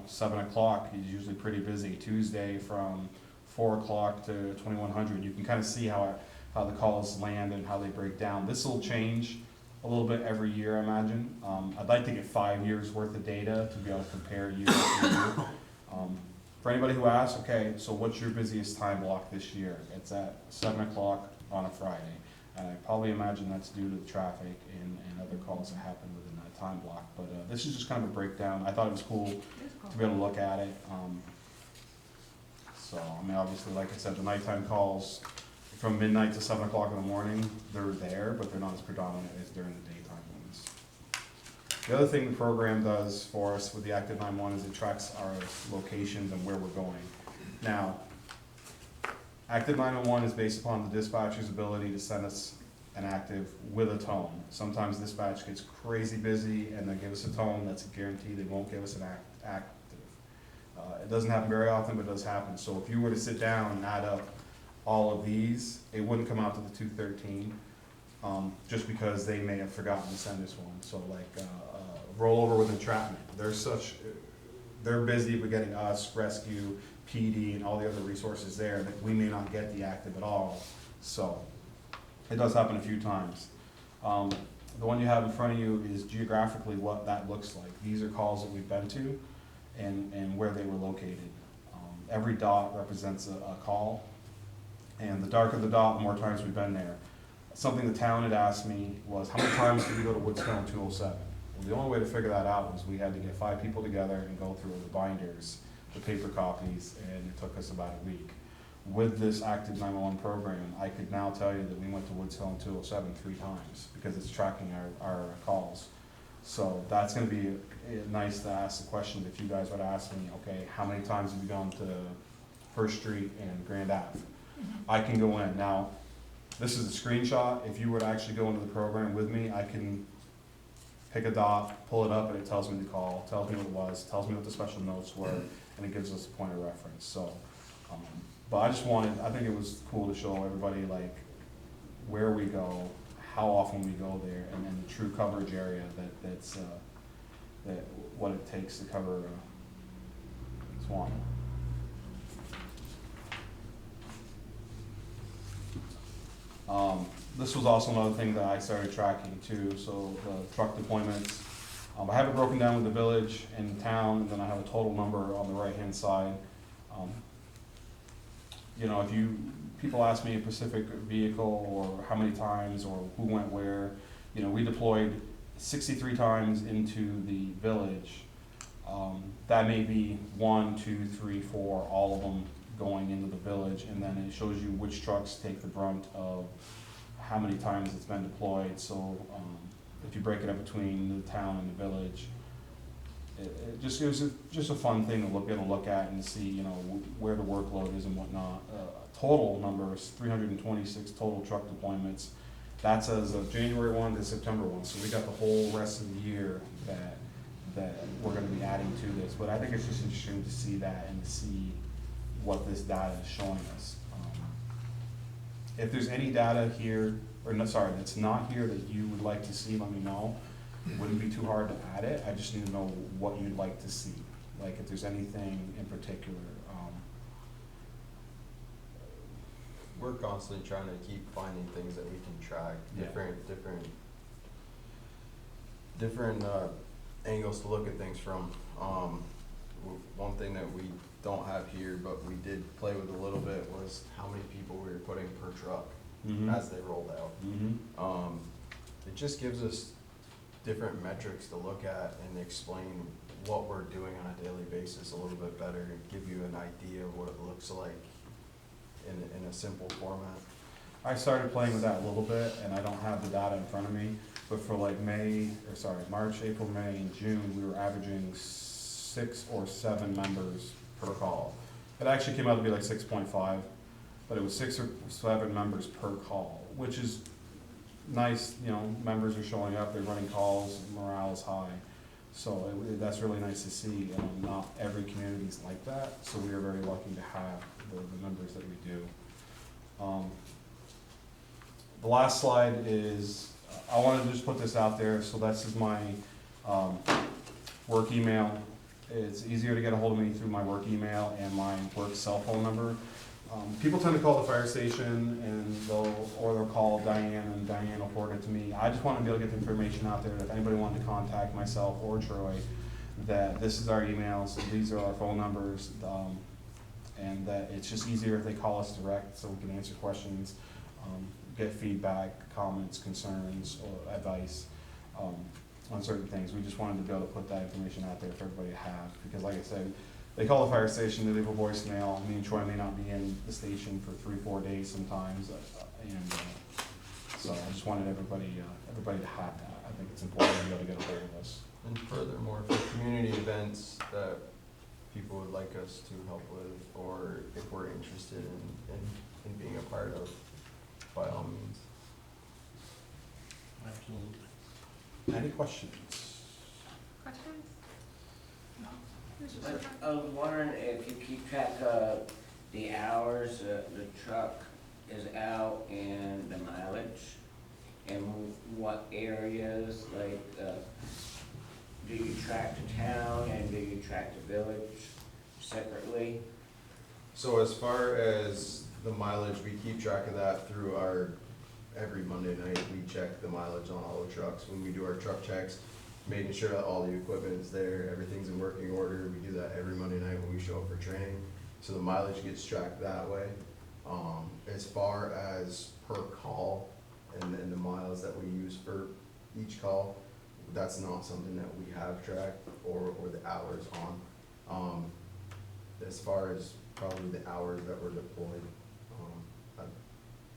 7 o'clock is usually pretty busy. Tuesday from 4 o'clock to 2100. You can kind of see how the calls land and how they break down. This will change a little bit every year, I imagine. I'd like to get 5 years worth of data to be able to compare year to year. For anybody who asks, okay, so what's your busiest time block this year? It's at 7 o'clock on a Friday. And I probably imagine that's due to the traffic and other calls that happen within that time block. But this is just kind of a breakdown. I thought it was cool to be able to look at it. So, I mean, obviously, like I said, the nighttime calls from midnight to 7 o'clock in the morning, they're there, but they're not as predominant as during the daytime ones. The other thing the program does for us with the Active 911 is it tracks our locations and where we're going. Now, Active 911 is based upon the dispatcher's ability to send us an active with a tone. Sometimes dispatch gets crazy busy and they give us a tone that's a guarantee. They won't give us an active. It doesn't happen very often, but it does happen. So if you were to sit down and add up all of these, it wouldn't come out to the 213, just because they may have forgotten to send us one. So like rollover with entrapment, they're busy with getting us, rescue, PD, and all the other resources there that we may not get the active at all. So it does happen a few times. The one you have in front of you is geographically what that looks like. These are calls that we've been to and where they were located. Every dot represents a call, and the darker the dot, the more times we've been there. something the town had asked me was, how many times did we go to Woodstown 207? Well, the only way to figure that out was we had to get 5 people together and go through the binders, the paper copies, and it took us about a week. With this active 911 program, I could now tell you that we went to Woodstown 207 3 times because it's tracking our calls. So that's gonna be nice to ask the question if you guys would ask me, okay, how many times have you gone to First Street and Grand Ave? I can go in. Now, this is a screenshot. If you were to actually go into the program with me, I can pick a dot, pull it up, and it tells me the call, tells me what it was, tells me what the special notes were, and it gives us a point of reference. So, but I think it was cool to show everybody like where we go, how often we go there, and then the true coverage area that's what it takes to cover Swanton. This was also another thing that I started tracking too, so the truck deployments. I have it broken down with the village and town, and then I have a total number on the right-hand side. You know, people ask me a specific vehicle or how many times or who went where, you know, we deployed 63 times into the village. That may be 1, 2, 3, 4, all of them going into the village, and then it shows you which trucks take the brunt of how many times it's been deployed. So if you break it up between the town and the village, it just gives just a fun thing to look at and see, you know, where the workload is and whatnot. Total numbers, 326 total truck deployments. That's as of January 1 to September 1. So we got the whole rest of the year that we're going to be adding to this. But I think it's just interesting to see that and to see what this data is showing us. If there's any data here, or no, sorry, that's not here that you would like to see, let me know. It wouldn't be too hard to add it. I just need to know what you'd like to see. Like if there's anything in particular. We're constantly trying to keep finding things that we can track, Yeah. different angles to look at things from. One thing that we don't have here, but we did play with a little bit, was how many people we were putting per truck as they rolled out. It just gives us different metrics to look at and explain what we're doing on a daily basis a little bit better, and give you an idea of what it looks like in a simple format. I started playing with that a little bit, and I don't have the data in front of me, but for like March, April, May, and June, we were averaging 6 or 7 members per call. It actually came out to be like 6.5, but it was 6 or 7 members per call, which is nice. You know, members are showing up, they're running calls, morale is high. So that's really nice to see. Not every community is like that, so we are very lucky to have the members that we do. The last slide is, I wanted to just put this out there. So this is my work email. It's easier to get a hold of me through my work email and my work cell phone number. People tend to call the fire station and they'll call Diane, and Diane will forward it to me. I just want to be able to get the information out there that if anybody wanted to contact myself or Troy, that this is our emails, these are our phone numbers, and that it's just easier if they call us direct so we can answer questions, get feedback, comments, concerns, or advice on certain things. We just wanted to be able to put that information out there for everybody to have, because like I said, they call the fire station, they leave a voicemail. Me and Troy may not be in the station for 3-4 days sometimes, and so I just wanted everybody to have that. I think it's important to be able to get a hold of us. And furthermore, for community events that people would like us to help with, or if we're interested in being a part of, by all means. Absolutely. Any questions? Questions? I was wondering if you keep track of the hours the truck is out and the mileage, and what areas, like, do you track the town and do you track the village separately? So as far as the mileage, we keep track of that through every Monday night, we check the mileage on all the trucks when we do our truck checks, making sure that all the equipment is there, everything's in working order. We do that every Monday night when we show up for training. So the mileage gets tracked that way. As far as per call, and use for each call. That's not something that we have tracked or the hours on. As far as probably the hours that were deployed,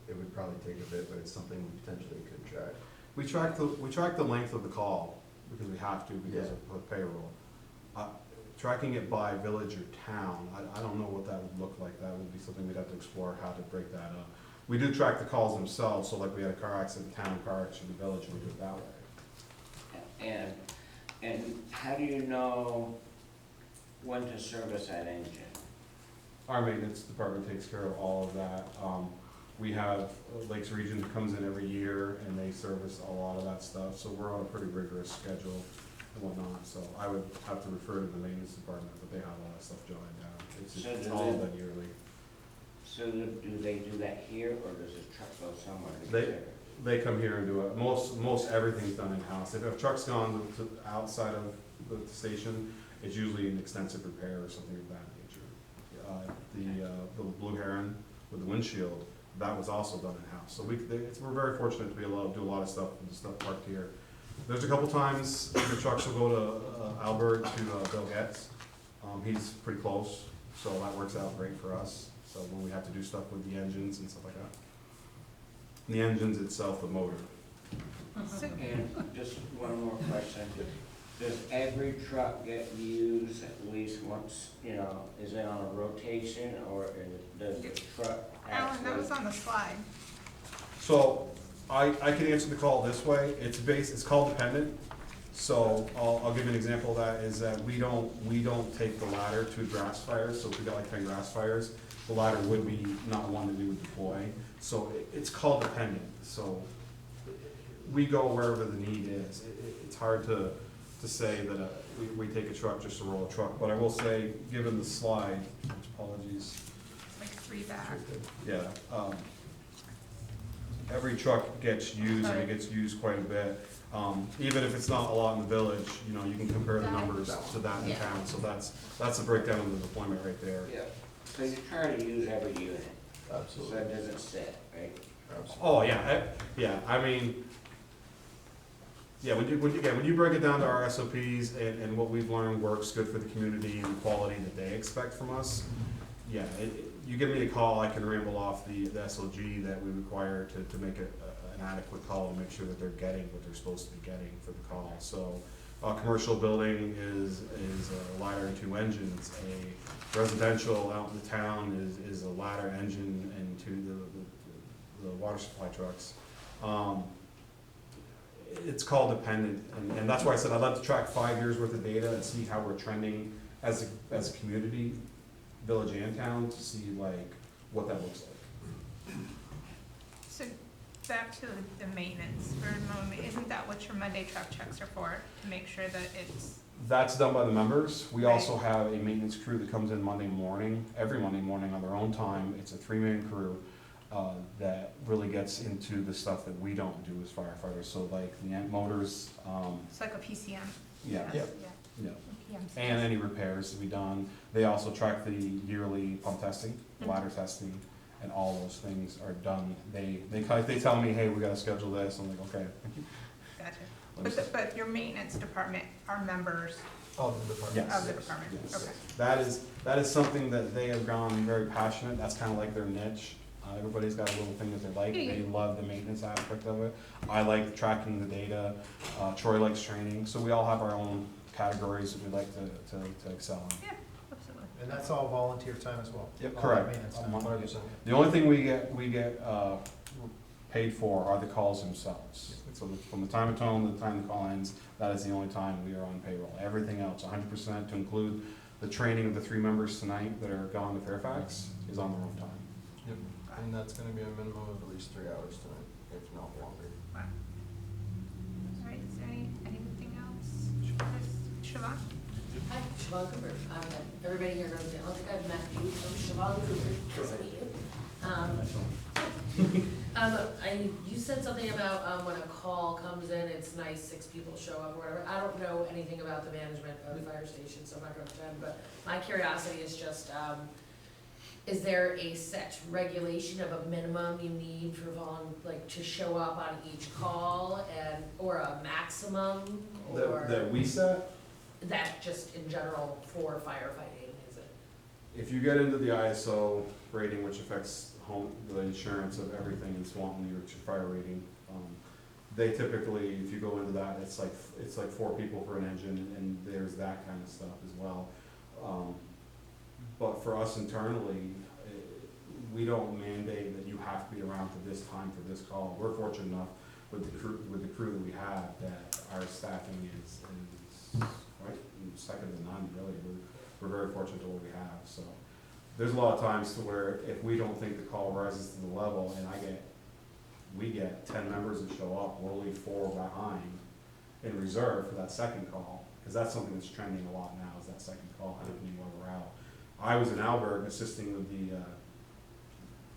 it would probably take a bit, but it's something we potentially could track. We track the length of the call, because we have to, because of payroll. Tracking it by village or town, I don't know what that would look like. That would be something we'd have to explore, how to break that up. We do track the calls themselves, so like we had a car accident in town, car accident in the village, and we do it that way. And how do you know when to service that engine? Our maintenance department takes care of all of that. We have Lakes Region comes in every year, and they service a lot of that stuff, so we're on a pretty rigorous schedule and whatnot. So I would have to refer to the maintenance department, but they have all that stuff jotted down. It's all done yearly. So do they do that here, or does the truck go somewhere to get there? They come here and do it. Most everything's done in-house. If a truck's gone to outside of the station, it's usually an extensive repair or something of that nature. The Blue Heron with the windshield, that was also done in-house. So we're very fortunate to be able to do a lot of stuff with the stuff parked here. There's a couple times the trucks will go to Albert to Bill Getz. He's pretty close, so that works out great for us. So when we have to do stuff with the engines and stuff like that. And the engine's itself, the motor. And just one more question. Does every truck get used at least once, is it on a rotation, or does the truck Alan, that was actually? on the slide. So I can answer the call this way. It's call dependent. So I'll give you an example of that, is that we don't take the ladder to grass fires. So if we got like 10 grass fires, the ladder would be not one that we would deploy. So it's call dependent. So we go wherever the need is. It's hard to say that we take a truck just to roll a truck, but I will say, given the slide, apologies. Like 3 back. Yeah, every truck gets used, and it gets used quite a bit. Even if it's not a lot in the village, you can compare the numbers to that in town, so that's the breakdown of the deployment right there. Yeah, so you try to use every unit, so Absolutely. it doesn't sit, right? Absolutely. Oh, yeah, I mean, yeah, when you break it down to our SOPs and what we've learned works good for the community and the quality that they expect from us, yeah, you give me a call, I can ramble off the SOG that we require to make an adequate call to make sure that they're getting what they're supposed to be getting for the call. So, commercial building is a ladder and 2 engines. A residential out in the town is a ladder engine and 2 the water supply trucks. It's call dependent, and that's why I said I'd like to track 5 years worth of data and see how we're trending as a community, village and town, to see like what that looks like. So back to the maintenance for a moment. Isn't that what your Monday truck checks are for? To make sure that it's, That's done by the members. We Right. also have a maintenance crew that comes in every Monday morning on their own time. It's a 3-man crew that really gets into the stuff that we don't do as firefighters. So like the motors, it's like a PCM. yeah, Yeah. yeah. PMC. And any repairs to be done. They also track the yearly pump testing, ladder testing, and all those things are done. They tell me, hey, we gotta schedule this. I'm like, okay. Gotcha. But your maintenance department are members Of the department. Yes. of the department? Yes. Okay. That is something that they have gone very passionate. That's kind of like their niche. Everybody's got a little thing that they like. They love the maintenance aspect of it. I like tracking the data. Troy likes training. So we all have our own categories that we like to excel in. Yeah, absolutely. And that's all volunteer time as well? Yep. All Correct. that maintenance time. 100%. The only thing we get paid for are the calls themselves. So from the time of tone to the time the call ends, that is the only time we are on payroll. Everything else, 100%, to include the training of the 3 members tonight that are gone to Fairfax, is on their own time. Yep. And that's gonna be a minimum of at least 3 hours tonight, if not longer. Wow. All right, is there anything else? Siobhan? Hi, Siobhan Cooper. Everybody here knows me. I don't think I've met you. I'm Siobhan Cooper. Nice to meet you. You said something about when a call comes in, it's nice 6 people show up or whatever. I don't know anything about the management of the fire station, so I'm not gonna pretend, but my curiosity is just, is there a set regulation of a minimum you need for to show up on each call or a maximum? Or That we set, that just in general for firefighting, is it? if you get into the ISO rating, which affects the insurance of everything in Swanton, New York's fire rating, they typically, if you go into that, it's like 4 people for an engine, and there's that kind of stuff as well. But for us internally, we don't mandate that you have to be around for this time for this call. We're fortunate enough with the crew that we have that our staffing is right second to none, really. We're very fortunate to what we have. So there's a lot of times to where if we don't think the call rises to the level, and we get 10 members that show up, we're only 4 behind in reserve for that second call, because that's something that's trending a lot now, is that second call happening while we're out. I was in Alberg assisting with the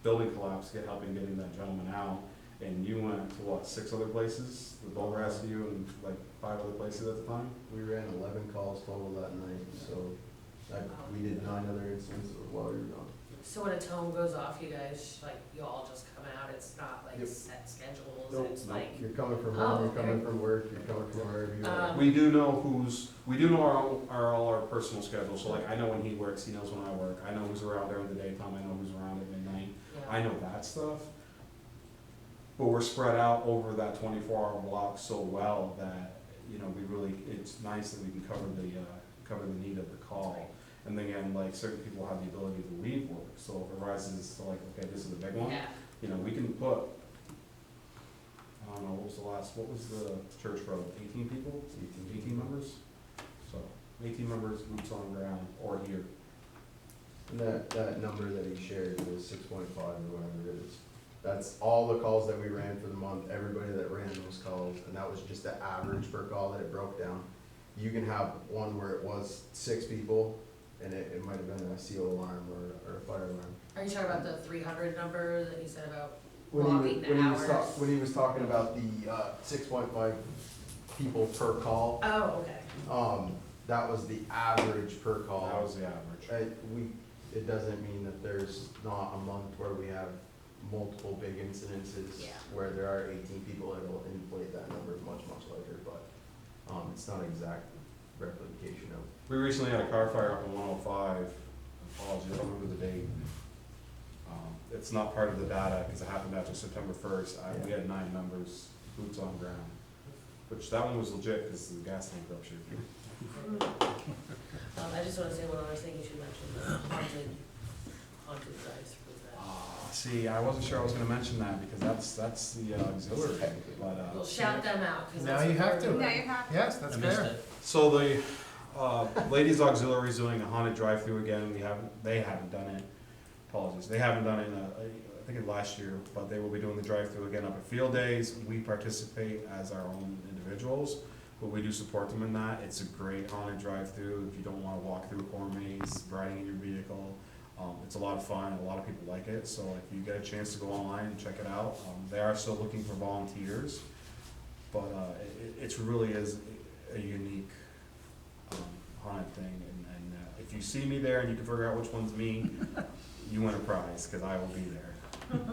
building collapse, helping getting that gentleman out, and you went to what, 6 other places, the boat rescue and like 5 other places at the time? We ran 11 calls total that night, so we did 9 other incidents while we were gone. So when a tone goes off, you guys, you all just come out, it's not Yep. set schedules, Nope, it's nope. You're coming from home, you're coming from work, you're coming from wherever you are. We do know all our personal schedules, so like I know when he works, he knows when I work, I know who's around during the daytime, I know who's around at midnight, yeah. I know that stuff. But we're spread out over that 24-hour block so well that, it's nice that we can cover the need of the call. And then again, like certain people have the ability to leave work, so if it rises to okay, this is the big one, Yeah. we can put, I don't know, what was the church road, 18 people? 18 members? So, 18 members, boots on the ground, or here. And that number that he shared was 6.5 or whatever it is. That's all the calls that we ran for the month, everybody that ran those calls, and that was just the average per call that it broke down. You can have one where it was 6 people, and it might have been a CO alarm or a fire alarm. Are you talking about the 300 number that you said about When logging the hours? when he was talking about the 6.5 people per call, Oh, okay. that was the average per call. That was the average. It doesn't mean that there's not a month where we have multiple big incidences Yeah. where there are 18 people, it'll inflate that number much larger, but it's not exact replication of. We recently had a car fire up in 105, apologies, I don't remember the date. It's not part of the data because it happened after September 1st. We had 9 members, boots on ground, which that one was legit because the gas tank ruptured. I just want to say one other thing you should mention, the haunted drives for that. See, I wasn't sure I was gonna mention that because that's the auxiliary, but, We'll shout them out, because Now that's. you have to. Now you have. Yes, that's fair. So the, ladies auxiliary is doing a haunted drive-through again, they haven't done it, apologies, they haven't done it I think last year, but they will be doing the drive-through again up at Field Days. We participate as our own individuals, but we do support them in that. It's a great haunted drive-through if you don't wanna walk through a corn maze, riding in your vehicle. It's a lot of fun, a lot of people like it, so if you get a chance to go online and check it out, they are still looking for volunteers, but it really is a unique haunted thing, and if you see me there and you can figure out which one's me, you win a prize, because I will be there,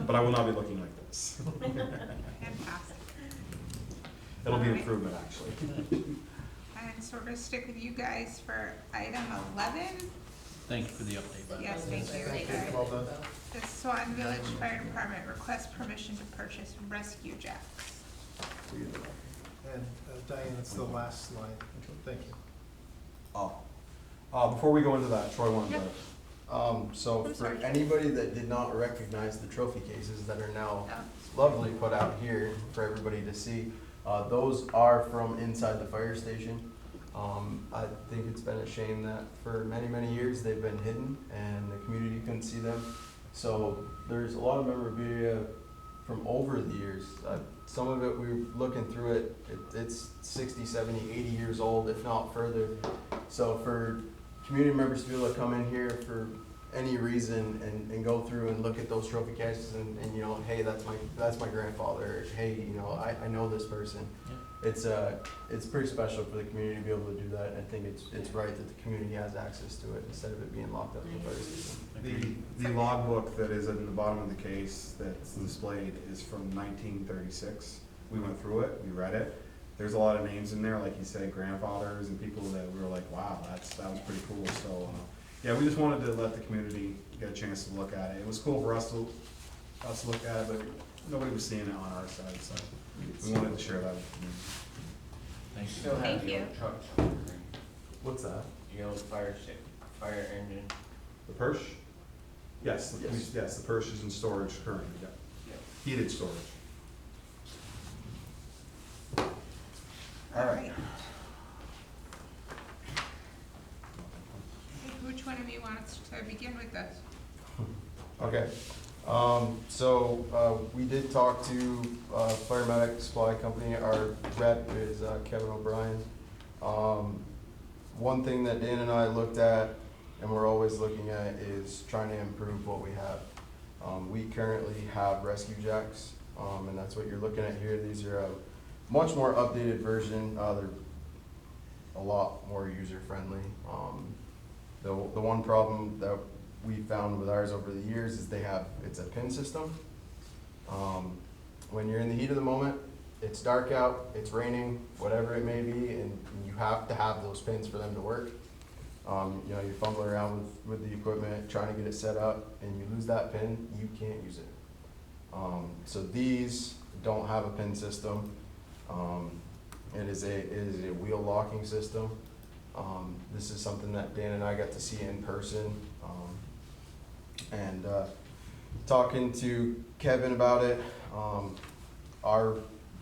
but I will not be looking like this. Fantastic. It'll be improvement, actually. And so we're gonna stick with you guys for item 11. Thank you for the update, by the way. Yes, thank you. Thank Okay. Well done. The Swanton Village Fire Department requests permission to purchase rescue jacks. And Diane, it's the last slide. Thank you. Before we go into that, Troy wanted to. So I'm for sorry. anybody that did not recognize the trophy cases that are now Oh. lovely put out here for everybody to see, those are from inside the fire station. I think it's been a shame that for many years they've been hidden and the community couldn't see them. So there's a lot of memorabilia from over the years. Some of it, we were looking through it, it's 60, 70, 80 years old, if not further. So for community members to be able to come in here for any reason and go through and look at those trophy caches and you know, hey, that's my grandfather, or, hey, you know, I know this person. It's pretty special for the community to be able to do that, and I think it's right that the community has access to it instead of it being locked up in the fire system. The logbook that is at the bottom of the case that's displayed is from 1936. We went through it, we read it. There's a lot of names in there, like you said, grandfathers and people that we were like, wow, that was pretty cool. So, yeah, we just wanted to let the community get a chance to look at it. It was cool for us to look at it, but nobody was seeing it on our side, so we wanted to share that with the community. You still have Thank the you. old trucks on the green. What's that? The old fire engine. The Persh? Yes, Yes. yes, the Persh is in storage currently, yeah. Heated storage. All right. Which one of you wants to begin with this? Okay, we did talk to Fire Medic Supply Company. Our rep is Kevin O'Brien. One thing that Dan and I looked at, and we're always looking at, is trying to improve what we have. We currently have rescue jacks, and that's what you're looking at here. These are a much more updated version. They're a lot more user-friendly. The one problem that we found with ours over the years is it's a pin system. When you're in the heat of the moment, it's dark out, it's raining, whatever it may be, and you have to have those pins for them to work. You know, you're fumbling around with the equipment, trying to get it set up, and you lose that pin, you can't use it. So these don't have a pin system. It is a wheel locking system. This is something that Dan and I got to see in person. Talking to Kevin about it,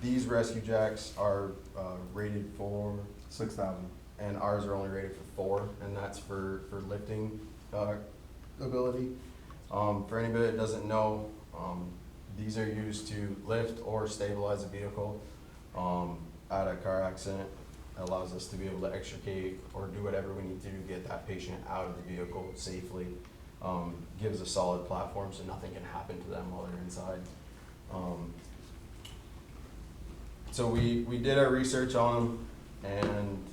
these rescue jacks are rated for 6,000. and ours are only rated for 4, and that's for lifting ability. For anybody that doesn't know, these are used to lift or stabilize a vehicle at a car accident. It allows us to be able to extricate or do whatever we need to get that patient out of the vehicle safely. Gives a solid platform so nothing can happen to them while they're inside. So we did our research on them, and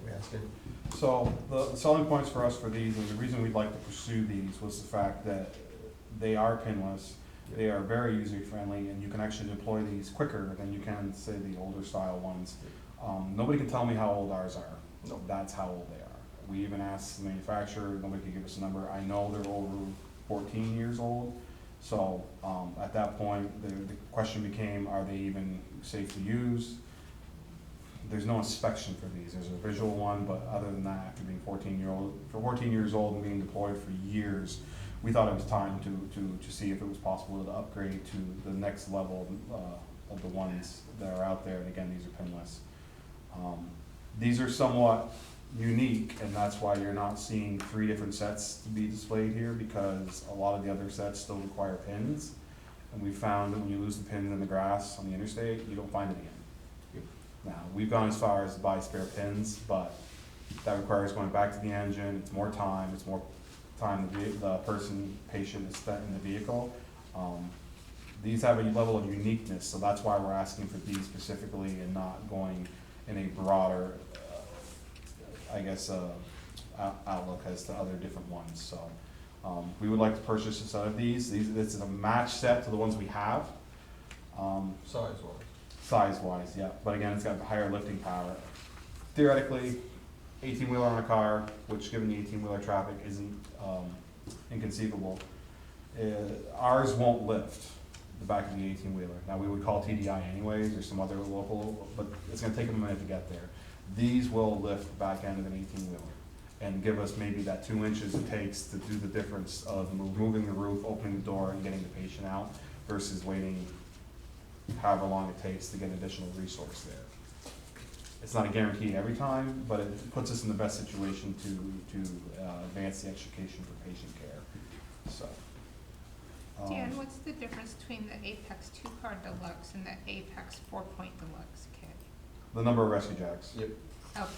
we asking. So the selling points for us for these, and the reason we'd like to pursue these, was the fact that they are pinless, they are very user-friendly, and you can actually deploy these quicker than you can, say, the older style ones. Nobody can tell me how old ours are. Nope. That's how old they are. We even asked the manufacturer, nobody could give us a number. I know they're over 14 years old. So at that point, the question became, are they even safe to use? There's no inspection for these. There's a visual one, but other than that, after being 14 years old and being deployed for years, we thought it was time to see if it was possible to upgrade to the next level of the ones that are out there. And again, these are pinless. These are somewhat unique, and that's why you're not seeing 3 different sets to be displayed here, because a lot of the other sets still require pins. And we found that when you lose the pins in the grass on the interstate, you don't find it again. Now, we've gone as far as to buy spare pins, but that requires going back to the engine. It's more time the patient is spent in the vehicle. These have a level of uniqueness, so that's why we're asking for these specifically and not going in a broader, outlook as to other different ones. So we would like to purchase a set of these. This is a match set to the ones we have. Size-wise, yeah. But again, it's got higher lifting power. Theoretically, 18-wheeler on a car, which given the 18-wheeler traffic isn't inconceivable. Ours won't lift the back of the 18-wheeler. Now, we would call TDI anyways, or some other local, but it's gonna take them a minute to get there. These will lift the back end of an 18-wheeler and give us maybe that 2 inches it takes to do the difference of moving the roof, opening the door, and getting the patient out, versus waiting however long it takes to get additional resource there. It's not a guarantee every time, but it puts us in the best situation to advance the extrication for patient care. So. Dan, what's the difference between the Apex 2-car Deluxe and the Apex 4-point Deluxe kit? The number of rescue jacks. Yep. Oh,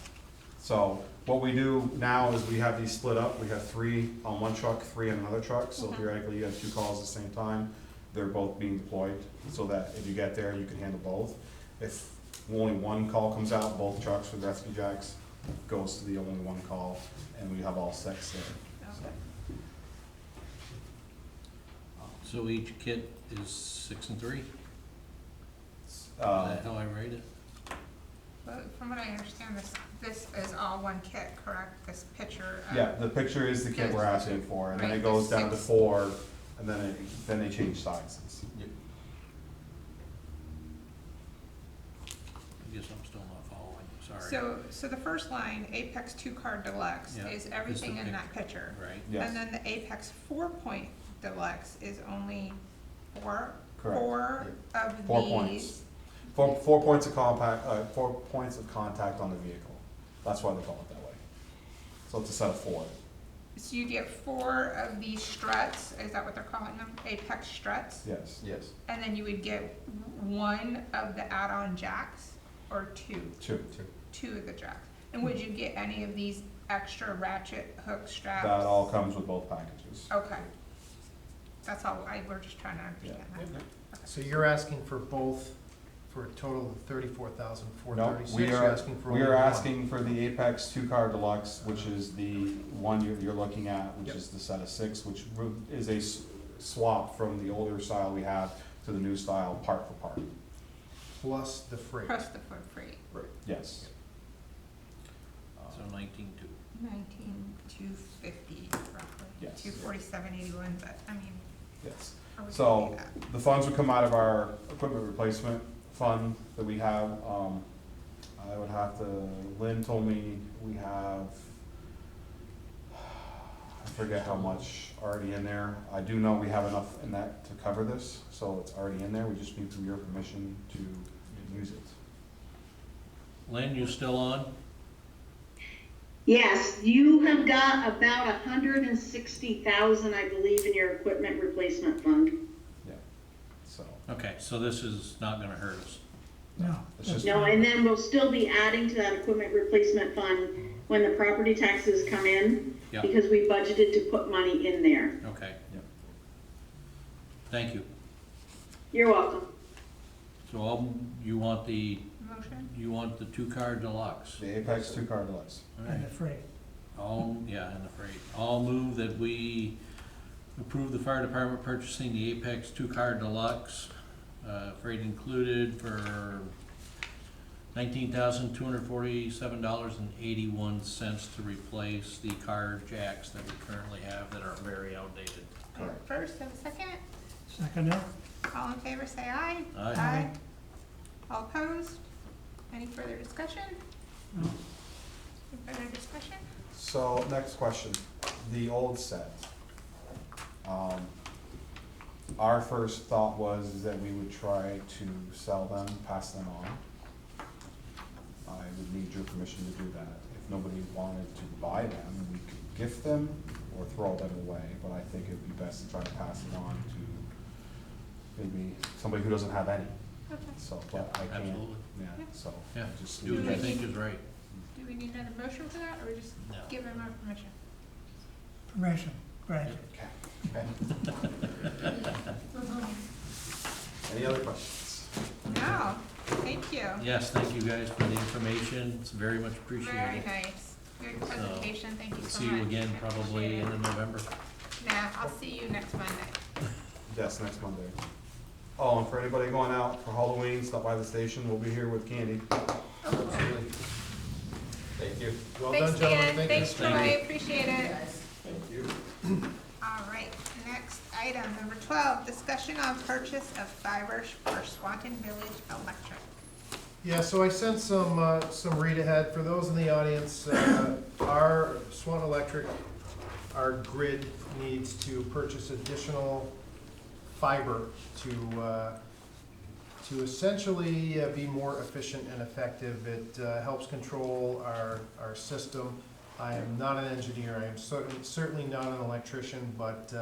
So what we do now is we have these split up. We have 3 on one truck, 3 on another truck. So theoretically, you have 2 calls at the same time. They're both being deployed so that if you get there, you can handle both. If only one call comes out, both trucks with rescue jacks goes to the only one call, and we have all 6 there. Okay. So each kit is 6 and 3? Is Uh, that how I rate it? But from what I understand, this is all one kit, correct? This picture of. Yeah, the picture is the kit we're asking for, and then Right, it goes the down to 6. 4, and then they change sizes. I guess I'm still not following, sorry. So the first line, Apex 2-Car Deluxe, Yeah, is is everything the in that picture. Right, Yes, And then the Apex 4-Point Deluxe is only four correct. of 4 these. points. 4 points of compact, 4 points of contact on the vehicle. That's why they call it that way. So it's a set of 4. So you get 4 of these struts, is that what they're calling them? Apex struts? Yes. Yes. And then you would get 1 of the add-on jacks, or 2? 2. 2 of the jacks. And would you get any of these extra ratchet hook straps? That all comes with both packages. Okay. That's all, we're just trying to understand that. So you're asking for both, for a total of 34,436? No, we You're are, asking for we only are one? asking for the Apex 2-Car Deluxe, which is the one you're looking at, which Yep. is the set of 6, which is a swap from the older style we have to the new style, part for part. Plus the freight. Plus the foot freight, Yes. so 19.2. 19,250 roughly. Yes. 247.81, but I mean, Yes. are we So- gonna do that? The funds would come out of our equipment replacement fund that we have. I would have to, Lynn told me we have, I forget how much already in there. I do know we have enough in that to cover this, so it's already in there. We just need your permission to use it. Lynn, you still on? Yes, you have got about 160,000, I believe, in your equipment replacement fund. So, Okay, so this is not gonna hurt us. No. it's just, No, and then we'll still be adding to that equipment replacement fund when the property taxes come in, Yeah. because we budgeted to put money in there. Okay. Yep. Thank you. You're welcome. So you want the Motion? 2-Car Deluxe? the Apex 2-Car Deluxe. All And right. the freight. And the freight. I'll move that we approve the fire department purchasing the Apex 2-Car Deluxe, freight included for $19,247.81 to replace the car jacks that we currently have that are very outdated. Correct. First and second, Second it? all in favor say aye. Aye. All opposed? Any further discussion? No. Any further discussion? So, next question, the old set. Our first thought was that we would try to sell them, pass them on. I would need your permission to do that. If nobody wanted to buy them, we could gift them or throw them away, but I think it'd be best to try to pass them on to maybe somebody who doesn't have any, Okay. so, but I can't, Absolutely. yeah, so. Yeah, I just do what you need- think is right. Do we need another motion for that, or we just No. give him our permission? Permission, granted. Okay. Any other questions? No, thank you. Yes, thank you guys for the information. It's very much Very appreciated. nice. Good presentation, thank you so See much. you again probably Appreciate in it. November. Nah, I'll see you next Monday. Yes, next Monday. Oh, and for anybody going out for Halloween, stop by the station, we'll be here with candy. Thank you. Well Thanks, done, gentlemen, Dan. thank you. Thanks, Troy, appreciate it. Thank you. All right, next item, number 12, discussion on purchase of fiber for Swanton Village Electric. Yeah, so I sent some read ahead. For those in the audience, our Swan Electric, our grid needs to purchase additional fiber to essentially be more efficient and effective. It helps control our system. I am not an engineer, I am certainly not an electrician, but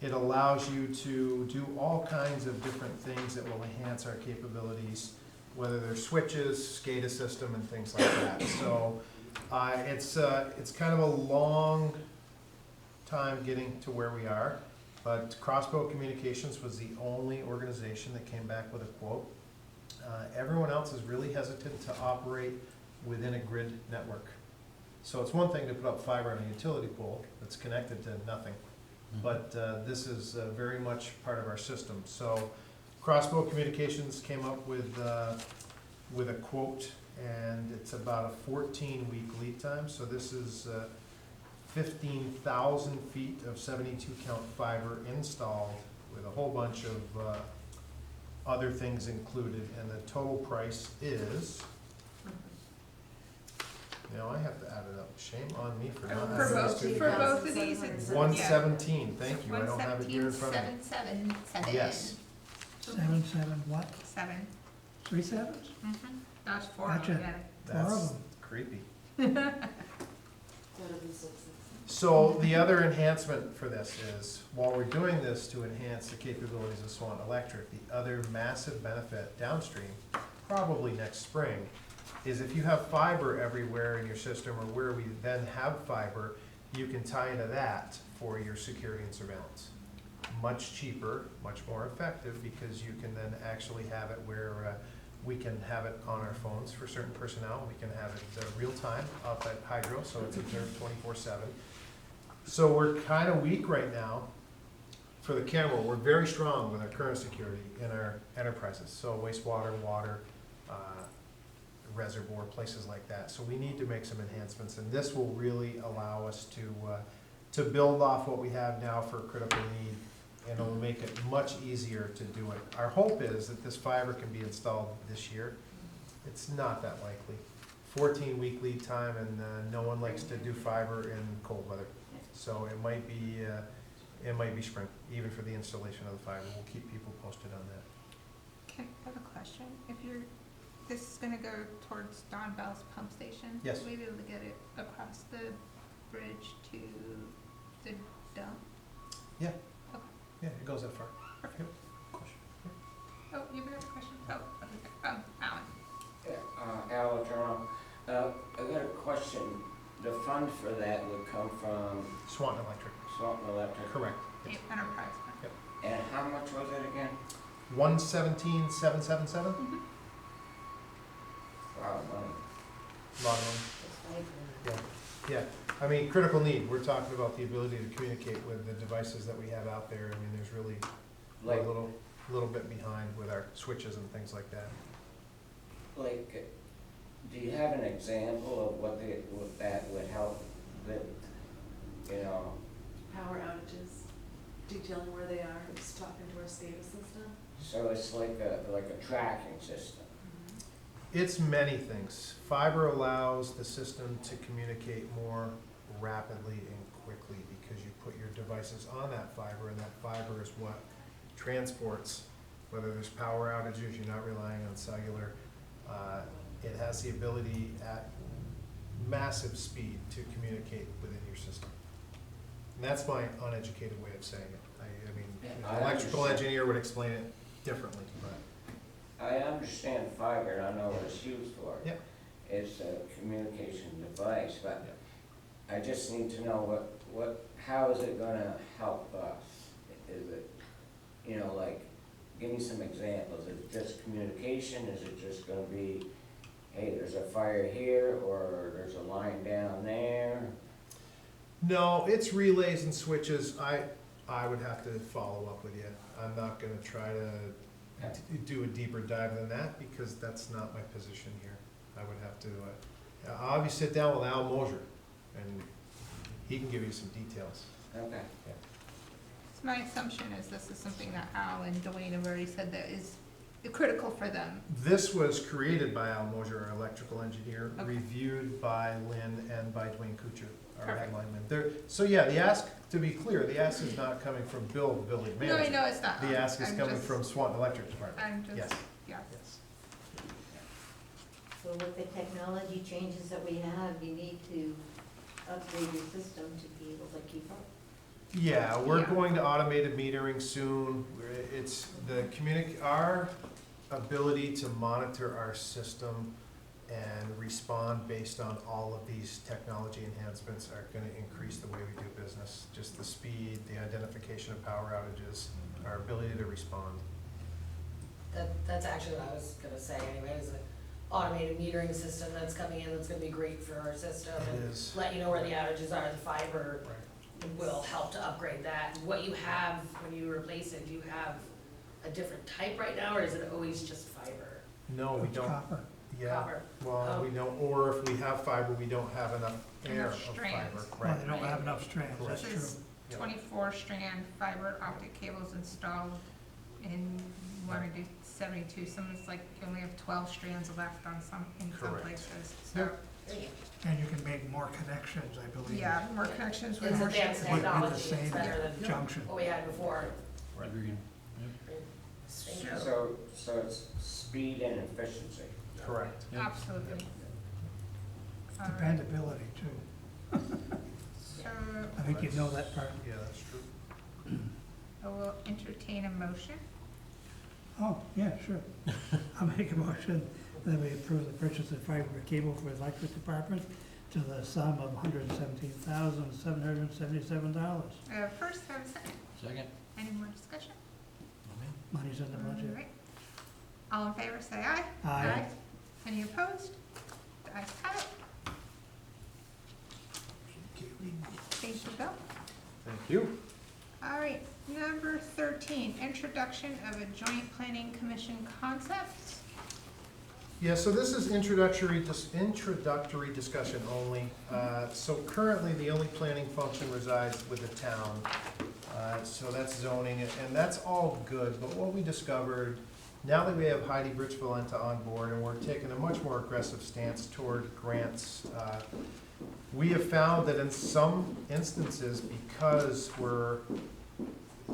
it allows you to do all kinds of different things that will enhance our capabilities, whether they're switches, SCADA system, and things like that. So It's kind of a long time getting to where we are, but Crossbow Communications was the only organization that came back with a quote. Everyone else is really hesitant to operate within a grid network. So it's one thing to put up fiber on a utility pole that's connected to nothing, but this is very much part of our system. So Crossbow Communications came up with a quote, and it's about a 14-week lead time. So this is 15,000 feet of 72 count fiber installed with a whole bunch of other things included, and the total price is, now I have to add it up, shame on me for not For adding both, this for together. both of these, it's. 117, thank you, I don't have it here in front of me. 117,777. Yes, 7, what? 7. 3 sevens? That's 4 of them, Gotcha. yeah. Four of that's them. creepy. That'll be 6. So the other enhancement for this is, while we're doing this to enhance the capabilities of Swanton Electric, the other massive benefit downstream, probably next spring, is if you have fiber everywhere in your system, or where we then have fiber, you can tie into that for your security and surveillance. Much cheaper, much more effective, because you can then actually have it where we can have it on our phones for certain personnel. We can have it real time up at Hydro, so it's observed 24/7. So we're kind of weak right now for the camera. We're very strong with our current security in our enterprises, so wastewater, water, reservoir, places like that. So we need to make some enhancements, and this will really allow us to build off what we have now for critical need, and it'll make it much easier to do it. Our hope is that this fiber can be installed this year. It's not that likely. 14-week lead time, and no one likes to do fiber in cold weather. So it might be spring, even for the installation of the fiber. We'll keep people posted on that. Can I have a question? If this is gonna go towards Don Bell's pump station? Yes. Will we be able to get it across the bridge to the dump? Yeah. Okay. Yeah, it goes that far. Perfect. Yep. Question. Oh, you have a question? Oh, okay. Alan. Al Turner, I got a question. The fund for that would come from Swanton Electric, Swanton Electric. correct. Enterprise fund. And how much was it again? 117,777. Wow, money. A lot of money. Yeah, I mean, critical need, we're talking about the ability to communicate with the devices that we have out there. I mean, there's really Like, a little bit behind with our switches and things like that. do you have an example of what that would help with, Power outages, detailing where they are, just talking to our SCADA system. so it's like a tracking system? It's many things. Fiber allows the system to communicate more rapidly and quickly, because you put your devices on that fiber, and that fiber is what transports, whether there's power outages, you're not relying on cellular. It has the ability at massive speed to communicate within your system. And that's my uneducated way of saying it. I mean, I an electrical understand. engineer would explain it differently, but. I understand fiber, and I know what it's used for. Yeah. It's a communication device, but I just need to know how is it gonna help us? Is it, give me some examples. Is it just communication? Is it just gonna be, hey, there's a fire here, or there's a line down there? No, it's relays and switches. I would have to follow up with you. I'm not gonna try to do a deeper dive than that, because that's not my position here. I would have to, I'll have you sit down with Al Mosier, and he can give you some details. Okay. So my assumption is this is something that Al and Dwayne have already said that is critical for them. This was created by Al Mosier, our electrical engineer, Okay. reviewed by Lynn and by Dwayne Kuchar, our Perfect. head lineman. So yeah, the ask, to be clear, the ask is not coming from Bill, the village No, manager. I know it's not. The ask is I'm coming just- from Swanton Electric Department. I'm just, Yes, yeah. yes. So with the technology changes that we have, you need to upgrade your system to be able to keep up. Yeah, we're Yeah. going to automated metering soon. It's our ability to monitor our system and respond based on all of these technology enhancements are gonna increase the way we do business. Just the speed, the identification of power outages, our ability to respond. That's actually what I was gonna say anyways, an automated metering system that's coming in, that's gonna be great for our system. It And is. let you know where the outages are, the fiber will help to upgrade that. And what you have, when you replace it, do you have a different type right now, or is it always just fiber? No, we It's don't, copper. yeah, Copper? well, we don't, or if we have fiber, we don't have enough air of Enough strands. fiber, Well, right? they don't have enough strands, that's This true. is Yeah. 24-strand fiber optic cables installed in, want to do 72, some is like, you only have 12 strands left on some, in some Correct. places, so, Yep. And you can make more connections, I believe. yeah, more connections with It's more advanced strands. With the technology, it's same better than junction. what we had before. Right. Thank you. So it's speed and efficiency. Correct. Absolutely. All right. Dependability too. So, I think you know that part. Yeah, that's true. I will entertain a motion. Oh, yeah, sure. I'll make a motion that we approve the purchase of fiber cable for electric department to the sum of $117,777. First, have a second. Second. Any more discussion? Money's in the All budget. right. All in favor, say aye. Aye. Any opposed? The ayes have it. Thank you, Bill. Thank you. All right, number 13, introduction of a joint planning commission concept. Yeah, so this is introductory discussion only. So currently, the only planning function resides with the town. So that's zoning, and that's all good, but what we discovered, now that we have Heidi Bridge-Valenta on board, and we're taking a much more aggressive stance toward grants, we have found that in some instances, because we're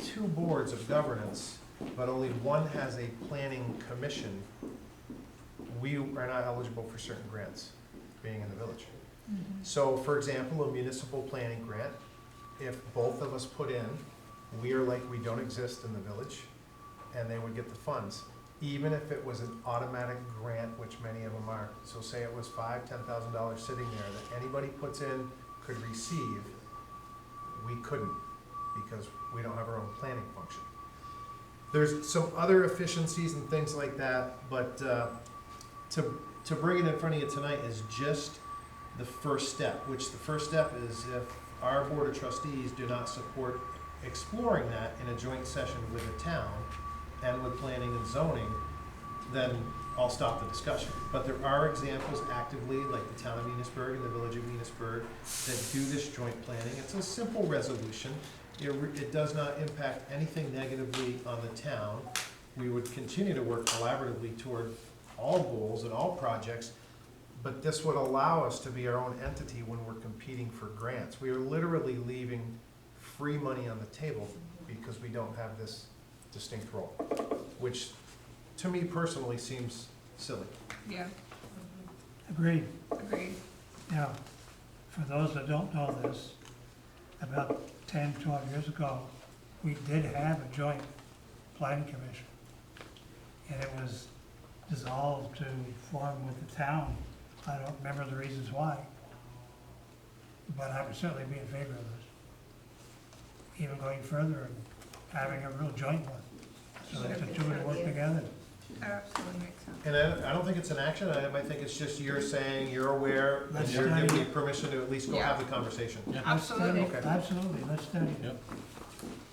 two boards of governance, but only one has a planning commission, we are not eligible for certain grants, being in the village. So, for example, a municipal planning grant, if both of us put in, we are like we don't exist in the village, and they would get the funds, even if it was an automatic grant, which many of them are. So say it was $5,000-$10,000 sitting there that anybody puts in could receive, we couldn't, because we don't have our own planning function. There's some other efficiencies and things like that, but to bring it in front of you tonight is just the first step, which the first step is if our board of trustees do not support exploring that in a joint session with the town and with planning and zoning, then I'll stop the discussion. But there are examples actively, like the town of Munisburg and the village of Munisburg, that do this joint planning. It's a simple resolution. It does not impact anything negatively on the town. We would continue to work collaboratively toward all goals and all projects, but this would allow us to be our own entity when we're competing for grants. We are literally leaving free money on the table because we don't have this distinct role, which to me personally seems silly. Yeah, Agreed. agreed. Now, for those that don't know this, about 10, 12 years ago, we did have a joint planning commission. And it was dissolved to form with the town. I don't remember the reasons why. But I would certainly be in favor of this. Even going further and having a real joint one, so that the two would work together. That absolutely makes sense. And I don't think it's an action item, I think it's just you're saying, you're aware, and Let's you're study giving me it. permission to at least go have the conversation. Let's study it. Okay. Absolutely, let's study it.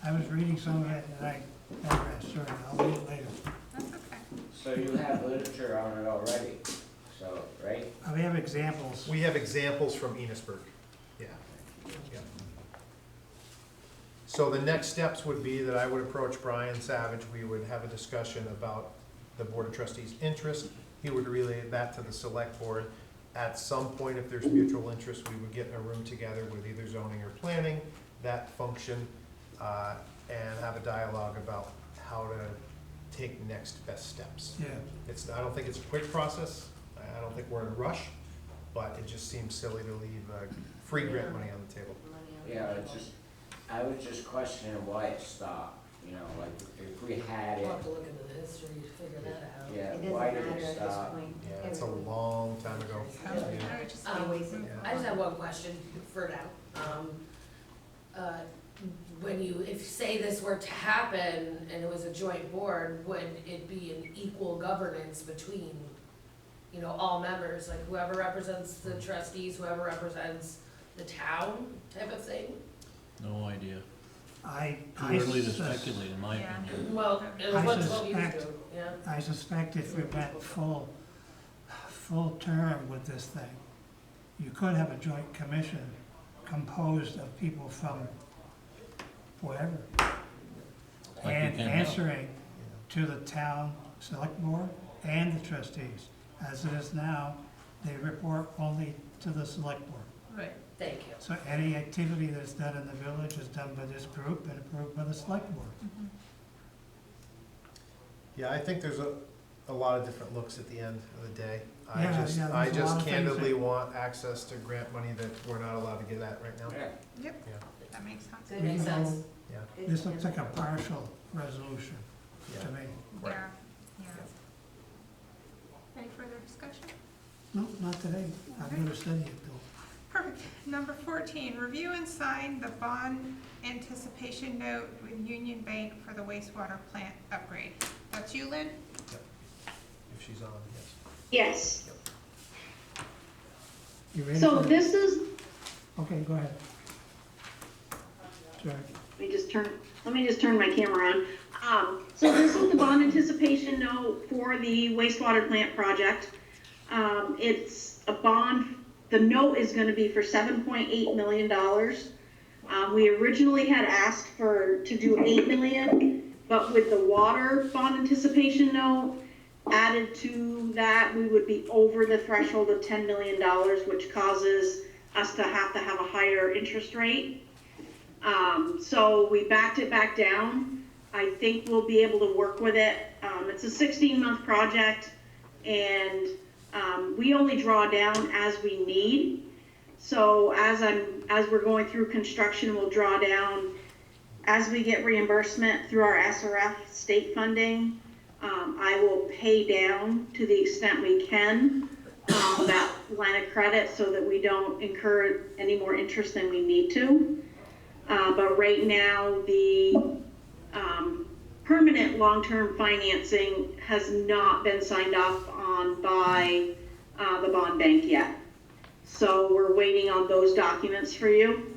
I was reading some of it and I sorry, I'll read it later. That's okay. So you have literature on it already, so, right? We have examples. We have examples from Enosburg, yeah. So the next steps would be that I would approach Brian Savage, we would have a discussion about the Board of Trustees' interest. He would relay that to the select board. At some point, if there's mutual interest, we would get in a room together with either zoning or planning, that function, and have a dialogue about how to take next best steps. Yeah, I don't think it's a quick process, I don't think we're in a rush, but it just seems silly to leave free grant money on the table. Yeah, it's just, I was just questioning why it stopped, you know, like, if we had We'll it, have to look into the history. figure that out. It Yeah, doesn't why matter did at it this stop? point. Yeah, it's a long time ago. I would just say waste of- I just have one question for now. When you, if say this were to happen and it was a joint board, would it be an equal governance between, you know, all members, like whoever represents the trustees, whoever represents the town type of thing? No idea. Too Too early to speculate, in my Yeah. opinion. Well, it I was what we used suspect- to, yeah. I suspect if we went full term with this thing, you could have a joint commission composed of people from wherever. Like we And can now. answering to the town select board and the trustees. As it is now, they report only to the select board. Right. Thank you. So any activity that's done in the village is done by this group and approved by the select board. Yeah, I think there's a lot of different looks at the end of the day. Yeah, yeah, there's a I lot just of things candidly that- want access to grant money that we're not allowed to get at right now. Yep, Yeah, that makes sense. Good. Makes sense. yeah. This looks like a partial resolution Yeah. to me. Yeah, yeah. Any further discussion? No, not today. I'm gonna study it though. Perfect. Number 14, review and sign the bond anticipation note with Union Bank for the wastewater plant upgrade. That's you, Lynn? If she's on, yes. Yes. You ready So for- this is, Okay, go ahead. Sorry. let me just turn my camera on. So this is the bond anticipation note for the wastewater plant project. It's a bond, the note is gonna be for $7.8 million. We originally had asked to do 8 million, but with the water bond anticipation note added to that, we would be over the threshold of $10 million, which causes us to have a higher interest rate. So we backed it back down. I think we'll be able to work with it. It's a 16-month project, and we only draw down as we need. So as we're going through construction, we'll draw down as we get reimbursement through our SRF state funding. I will pay down to the extent we can that line of credit so that we don't incur any more interest than we need to. But right now, the permanent long-term financing has not been signed off on by the bond bank yet. So we're waiting on those documents for you.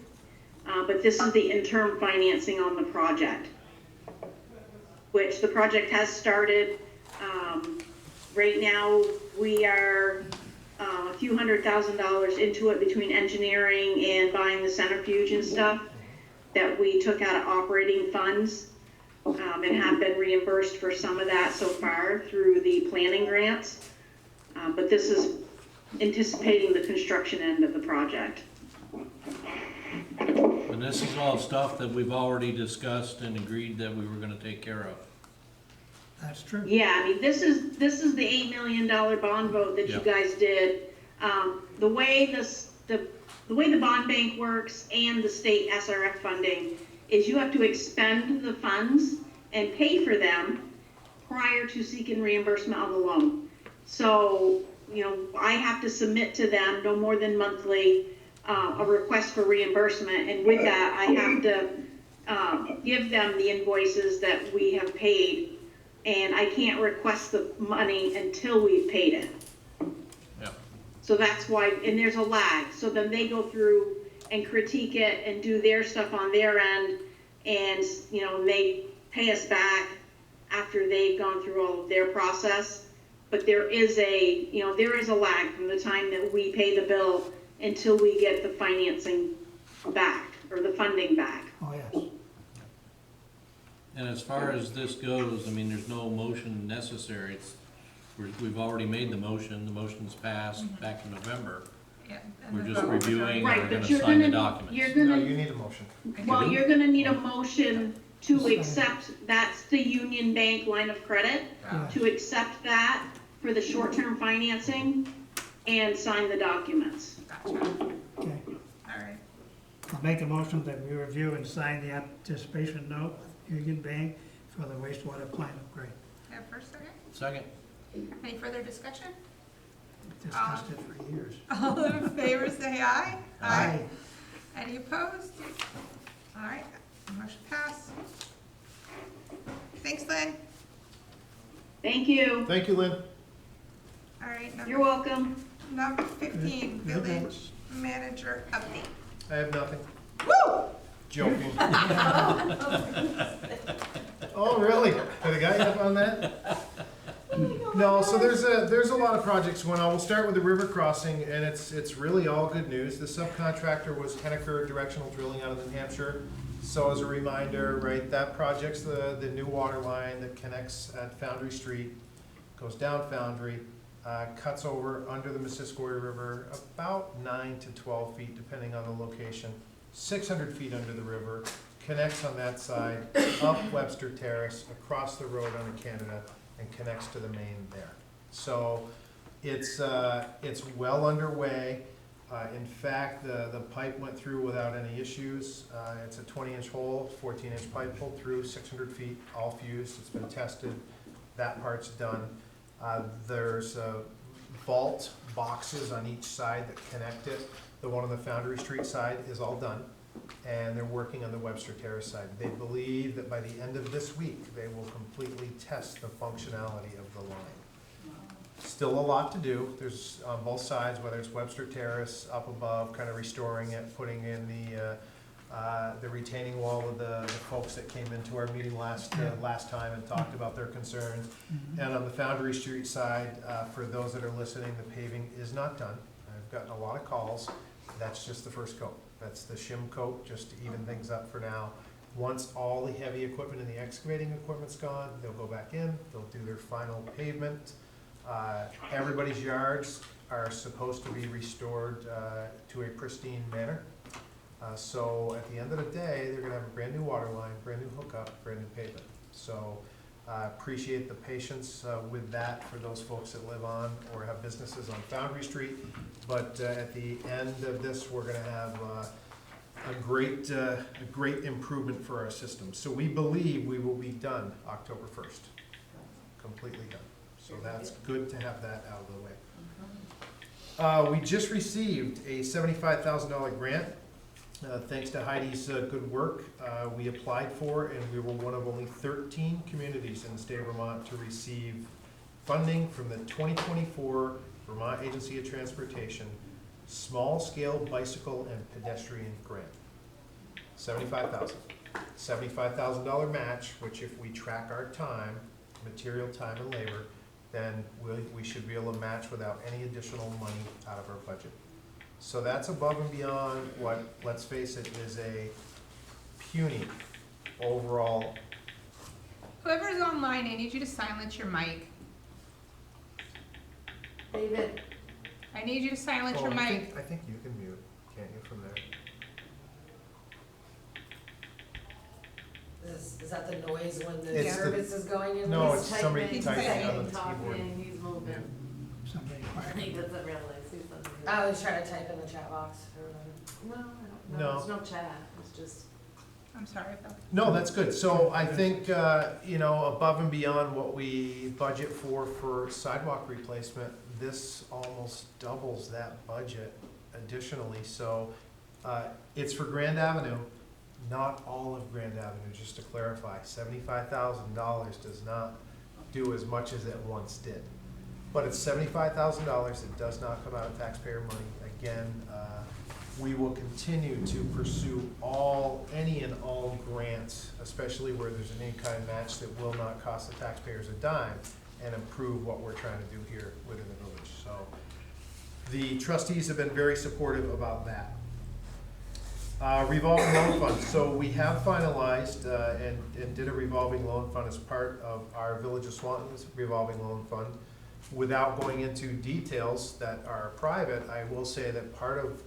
But this is the interim financing on the project, which the project has started. Right now, we are a few $100,000 into it between engineering and buying the centrifuge and stuff that we took out of operating funds, and have been reimbursed for some of that so far through the planning grants. But this is anticipating the construction end of the project. And this is all stuff that we've already discussed and agreed that we were gonna take care of. That's true. Yeah, I mean, this is the $8 million bond vote that you Yeah. guys did. The way the way the bond bank works and the state SRF funding is you have to expend the funds and pay for them prior to seeking reimbursement on the loan. So, you know, I have to submit to them no more than monthly a request for reimbursement, and with that, I have to give them the invoices that we have paid, and I can't request the money until we've paid it. Yeah. So that's why, and there's a lag, so then they go through and critique it and do their stuff on their end, and, you know, they pay us back after they've gone through all of their process. But there is a lag from the time that we pay the bill until we get the financing back, or the funding back. Oh, yes. And as far as this goes, I mean, there's no motion necessary. We've already made the motion's passed back in November. Yeah. and We're the just vote was reviewing, already- and Right, we're but gonna you're sign the gonna- documents. You're No, gonna, you need a motion. well, do? you're gonna need a motion to accept, that's the Union Bank line of credit, Yeah. to accept that for the short-term financing and sign the documents. Gotcha. Okay. All right. I'll make a motion that we review and sign the anticipation note with Union Bank for the wastewater plant upgrade. Yeah, first, second? Second. Any further discussion? Discussed it for years. All in favor, say aye. Aye. Any opposed? All right, motion passed. Thanks, Lynn. Thank you. Thank you, Lynn. All right, You're welcome. number 15, Good. village manager update. I have nothing. Woo! Joking. Oh, really? Did I got you up on that? No, so there's a lot of projects going on. We'll start with the river crossing, and it's really all good news. The subcontractor was Henniker Directional Drilling out of New Hampshire. So as a reminder, right, that project's the new water line that connects at Foundry Street, goes down Foundry, cuts over under the Missisquoi River, about 9 to 12 feet, depending on the location, 600 feet under the river, connects on that side, up Webster Terrace, across the road onto Canada, and connects to the main there. So it's well underway. In fact, the pipe went through without any issues. It's a 20-inch hole, 14-inch pipe pulled through, 600 feet, all fused. It's been tested. That part's done. There's vault boxes on each side that connect it. The one on the Foundry Street side is all done, and they're working on the Webster Terrace side. They believe that by the end of this week, they will completely test the functionality of the line. Still a lot to do. There's on both sides, whether it's Webster Terrace up above, kind of restoring it, putting in the retaining wall of the folks that came into our meeting last time and talked about their concerns. And on the Foundry Street side, for those that are listening, the paving is not done. I've gotten a lot of calls. That's just the first coat. That's the shim coat, just to even things up for now. Once all the heavy equipment and the excavating equipment's gone, they'll go back in, they'll do their final pavement. Everybody's yards are supposed to be restored to a pristine manner. So at the end of the day, they're gonna have a brand new water line, brand new hookup, brand new pavement. So appreciate the patience with that for those folks that live on or have businesses on Foundry Street. But at the end of this, we're gonna have a great improvement for our system. So we believe we will be done October 1st, completely done. So that's good to have that out of the way. We just received a $75,000 grant. Thanks to Heidi's good work, we applied for, and we were one of only 13 communities in the state of Vermont to receive funding from the 2024 Vermont Agency of Transportation Small Scale Bicycle and Pedestrian Grant. $75,000 match, which if we track our time, material, time, and labor, then we should be able to match without any additional money out of our budget. So that's above and beyond what, let's face it, is a puny overall. Whoever's online, I need you to silence your mic. David, I need you to silence your I mic. think you can mute, can't you, from there? Is that the noise when the It's the- service is going in? No, he's it's somebody typing, typing on the talking, keyboard. he's moving. Somebody He quiet. doesn't realize he's on the. I was trying to type in the chat box or whatever. No, I don't, No. no, there's no chat, it's just. I'm sorry about No, that's good. So I think, above and beyond what we budget for sidewalk replacement, this almost doubles that budget additionally. So it's for Grand Avenue, not all of Grand Avenue, just to clarify. $75,000 does not do as much as it once did. But it's $75,000. It does not come out of taxpayer money. Again, we will continue to pursue any and all grants, especially where there's an in-kind match that will not cost the taxpayers a dime and improve what we're trying to do here within the village. So the trustees have been very supportive about that. Revolving loan fund. So we have finalized and did a revolving loan fund as part of our Village of Swanton's revolving loan fund. Without going into details that are private, I will say that part of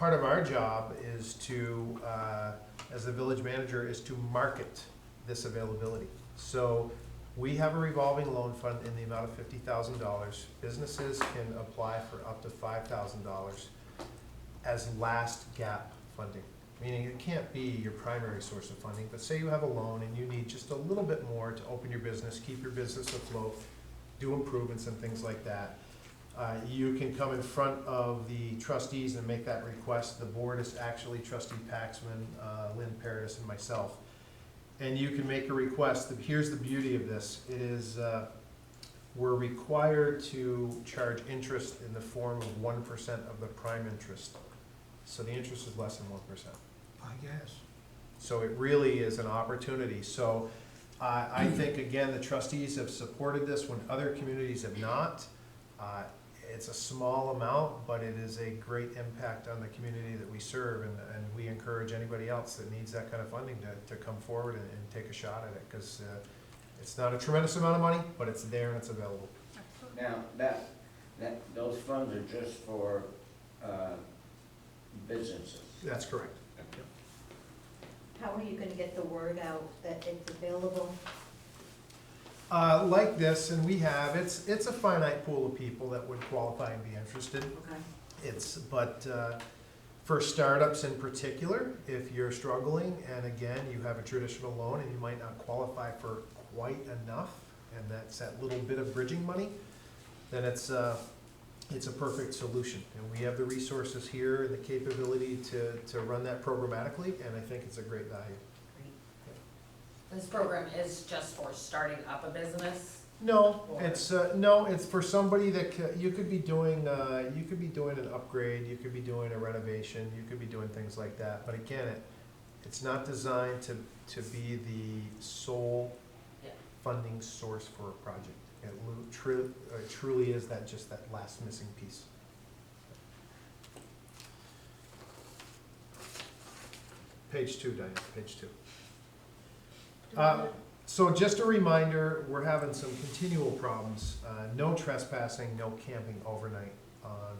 our job is to, as the village manager, is to market this availability. So we have a revolving loan fund in the amount of $50,000. Businesses can apply for up to $5,000 as last gap funding. Meaning it can't be your primary source of funding, but say you have a loan and you need just a little bit more to open your business, keep your business afloat, do improvements and things like that. You can come in front of the trustees and make that request. The board is actually trustee Paxman, Lynn Paradis, and myself. And you can make a request. Here's the beauty of this. It is, we're required to charge interest in the form of 1% of the prime interest. So the interest is less than 1%. I guess. So it really is an opportunity. So I think, again, the trustees have supported this when other communities have not. It's a small amount, but it is a great impact on the community that we serve, and we encourage anybody else that needs that kind of funding to come forward and take a shot at it, because it's not a tremendous amount of money, but it's there and it's available. Now, those funds are just for businesses. That's correct. How are you gonna get the word out that it's available? Like this, and we have, it's a finite pool of people that would qualify and be interested. Okay. But for startups in particular, if you're struggling, and again, you have a traditional loan and you might not qualify for quite enough, and that's that little bit of bridging money, then it's a perfect solution. And we have the resources here and the capability to run that programmatically, and I think it's a great value. This program is just for starting up a business? No, Or- it's for somebody that you could be doing an upgrade, you could be doing a renovation, you could be doing things like that. But again, it's not designed to be the sole Yeah. funding source for a project. It truly is just that last missing piece. Page 2, Diane, page 2. So just a reminder, we're having some continual problems. No trespassing, no camping overnight on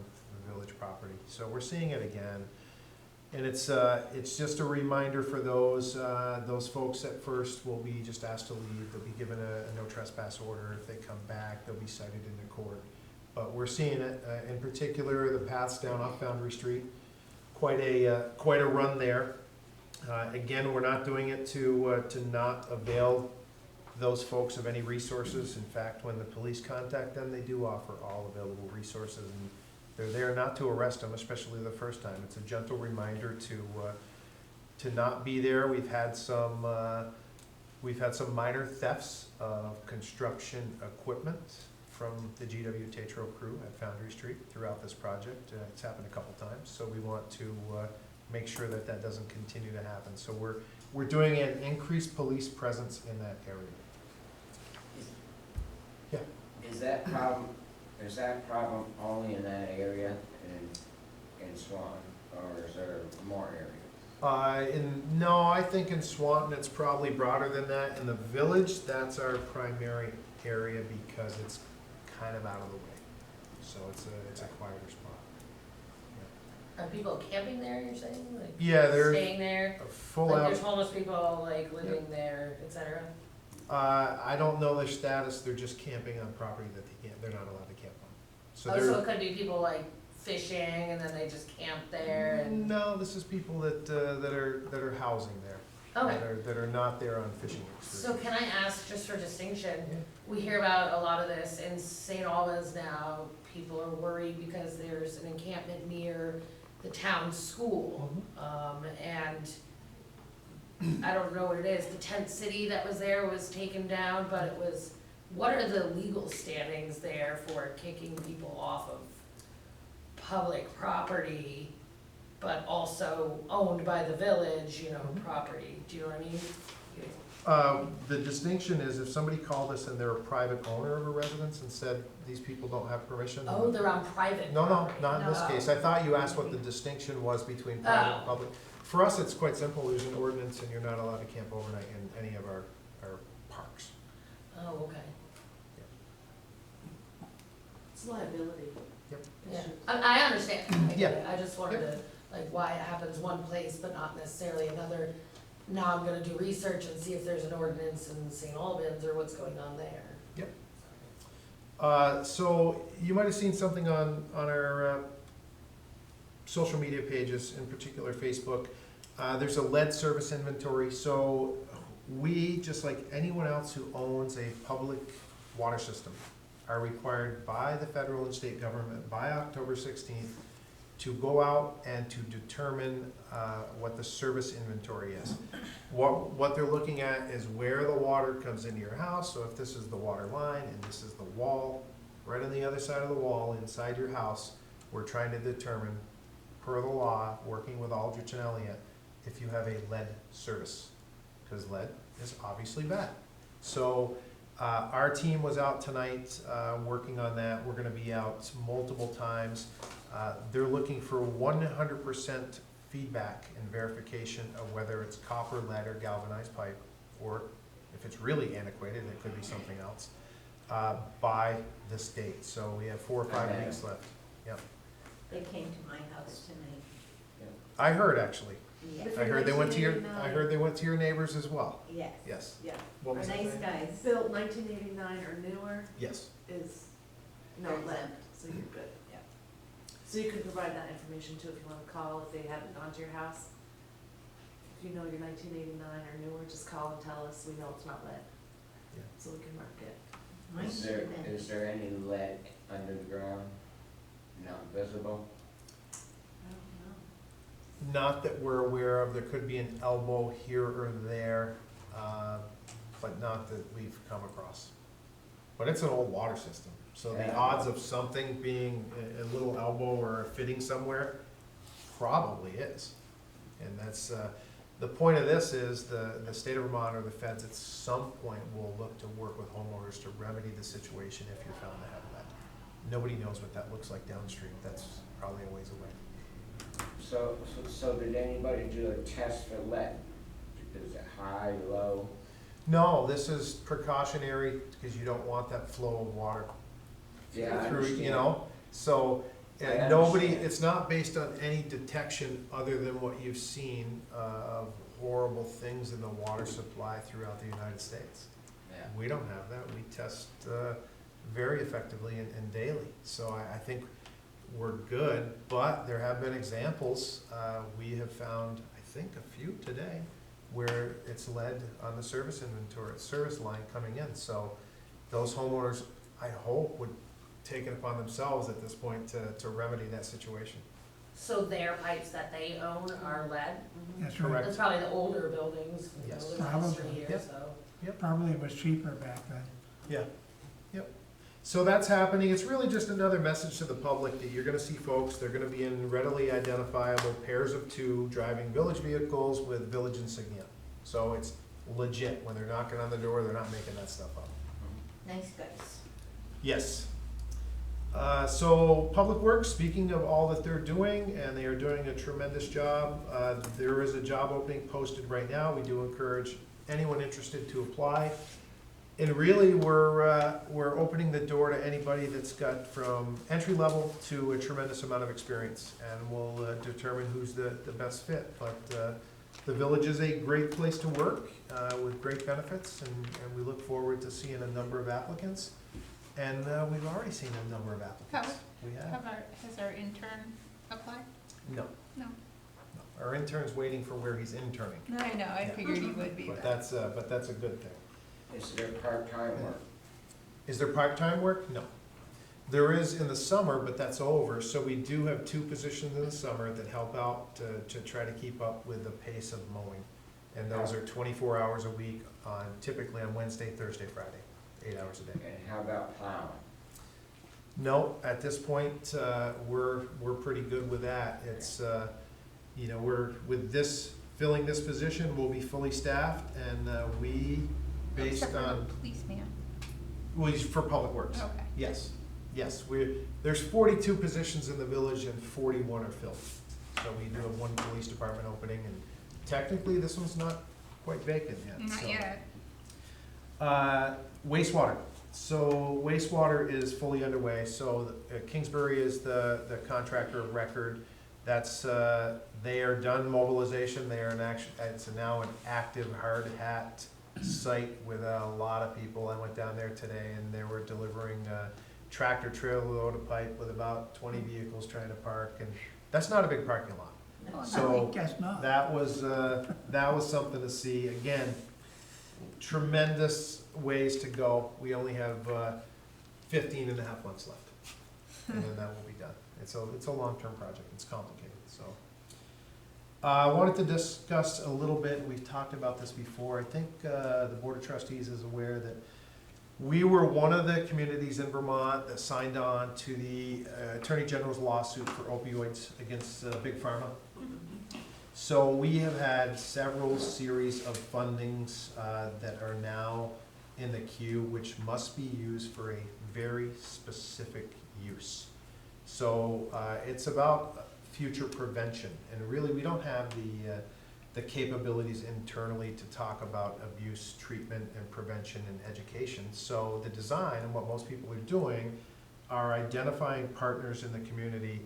the village property. So we're seeing it again. And it's just a reminder for those folks at first will be just asked to leave. They'll be given a no trespass order. If they come back, they'll be cited into court. But we're seeing it, in particular, the paths down off Foundry Street. Quite a run there. Again, we're not doing it to not avail those folks of any resources. In fact, when the police contact them, they do offer all available resources, and they're there not to arrest them, especially the first time. It's a gentle reminder to not be there. We've had some minor thefts of construction equipment from the GW Tetro crew at Foundry Street throughout this project. It's happened a couple times, so we want to make sure that doesn't continue to happen. So we're doing an increased police presence in that area. Yeah. Is that problem only in that area in Swan, or is there more areas? No, I think in Swanton it's probably broader than that. In the village, that's our primary area because it's kind of out of the way. So it's a quieter spot. Are people camping there, you're saying? Like, Yeah, they're staying there? full Like out. there's homeless people like living there, et cetera? I don't know their status. They're just camping on property that they're not allowed to camp on. So Oh, so it could be people like fishing and then they just camp there and, No, this is people that are housing there. okay. That are not there on fishing So excursions. can I ask, just for distinction, Yeah. we hear about a lot of this in St. Albans now. People are worried because there's an encampment near the town school. And I don't know what it is, the tent city that was there was taken down, but it was, what are the legal standings there for kicking people off of public property, but also owned by the village, property? Do you know what I mean? The distinction is if somebody called us and they're a private owner of a residence and said, these people don't have permission. Oh, they're on private No, property. not in this No. case. I thought you asked what the distinction was between private and Oh. public. For us, it's quite simple. There's an ordinance and you're not allowed to camp overnight in any of our parks. Oh, okay. It's liability. Yep. Yeah, I understand. I get Yeah. it. I just wanted to, like, why it happens one place but not necessarily another. Now I'm gonna do research and see if there's an ordinance in St. Albans or what's going on there. Yep. So you might have seen something on our social media pages, in particular Facebook. There's a lead service inventory, so we, just like anyone else who owns a public water system, are required by the federal and state government by October 16th to go out and to determine what the service inventory is. What they're looking at is where the water comes into your house. So if this is the water line and this is the wall, right on the other side of the wall inside your house, we're trying to determine, per the law, working with Aldrich and Elliott, if you have a lead service, because lead is obviously bad. So our team was out tonight working on that. We're gonna be out multiple times. They're looking for 100% feedback and verification of whether it's copper, lead, or galvanized pipe, or if it's really antiquated, it could be something else, by this date. So we have 4 or 5 weeks left. Yep. They came to my house tonight. I heard, actually. Yes, I heard they went to your, 1989. I heard they went to your neighbors as well. yes. Yes. Yeah. What was that Nice thing? guys. Built 1989 or newer Yes. is no They're lead, exempt. so you're good. Yeah. So you can provide that information too if you want to call, if they haven't gone to your house. If you know you're 1989 or newer, just call and tell us, we know it's not lead. Yeah. So we can mark it. Mine Is should there, have been. is there any lead under the ground, not visible? I don't know. Not that we're aware of. There could be an elbow here or there, but not that we've come across. But it's an old water system, so the Yeah. odds of something being a little elbow or a fitting somewhere probably is. And that's, the point of this is the state of Vermont or the feds at some point will look to work with homeowners to remedy the situation if you're found to have lead. Nobody knows what that looks like downstream. That's probably a ways away. So did anybody do a test for lead? Is it high, low? No, this is precautionary because you don't want that flow of water Yeah, I through, understand. you know? So, I nobody, understand. it's not based on any detection other than what you've seen of horrible things in the water supply throughout the United States. Yeah. We don't have that. We test very effectively and daily. So I think we're good, but there have been examples. We have found, I think, a few today where it's lead on the service inventory, service line coming in. So those homeowners, I hope, would take it upon themselves at this point to remedy that situation. So their pipes that they own are lead? That's right. Correct. That's probably the older buildings, you know, Yes. there's a history Probably. here, Yep. so. Probably it was cheaper back then. Yeah, yep. So that's happening. It's really just another message to the public that you're gonna see folks, they're gonna be in readily identifiable pairs of 2 driving village vehicles with village insignia. So it's legit. When they're knocking on the door, they're not making that stuff up. Nice guys. Yes. So Public Works, speaking of all that they're doing, and they are doing a tremendous job, there is a job opening posted right now. We do encourage anyone interested to apply. And really, we're opening the door to anybody that's got from entry level to a tremendous amount of experience, and we'll determine who's the best fit. But the village is a great place to work with great benefits, and we look forward to seeing a number of applicants. And we've already seen a number of applicants. We have. Has our intern applied? No. No. No. Our intern's waiting for where he's interning, I know, I Yeah. figured he would be. but that's a good thing. Is there part-time work? Is there part-time work? No. There is in the summer, but that's over, so we do have 2 positions in the summer that help out to try to keep up with the pace of mowing. And those are 24 hours a week on, typically on Wednesday, Thursday, Friday, 8 hours a day. And how about plowing? No, at this point, we're pretty good with that. It's, you know, we're, with this, filling this position, we'll be fully staffed, and we, based Except for the on, policeman. well, for Public Works. Okay. Yes, yes, there's 42 positions in the village and 41 are filled. So we do have 1 police department opening, and technically, this one's not quite vacant yet. Not so. yet. Wastewater. So wastewater is fully underway. So Kingsbury is the contractor of record. That's, they are done mobilization. They are in action. It's now an active hard hat site with a lot of people. I went down there today and they were delivering a tractor trailer load of pipe with about 20 vehicles trying to park. And that's not a big parking lot. So I guess not. that was something to see. Again, tremendous ways to go. We only have 15 and a half months left, and then that will be done. It's a long-term project. It's complicated, so. I wanted to discuss a little bit, we've talked about this before. I think the Board of Trustees is aware that we were one of the communities in Vermont that signed on to the Attorney General's lawsuit for opioids against Big Pharma. So we have had several series of fundings that are now in the queue, which must be used for a very specific use. So it's about future prevention, and really we don't have the capabilities internally to talk about abuse treatment and prevention and education. So the design and what most people are doing are identifying partners in the community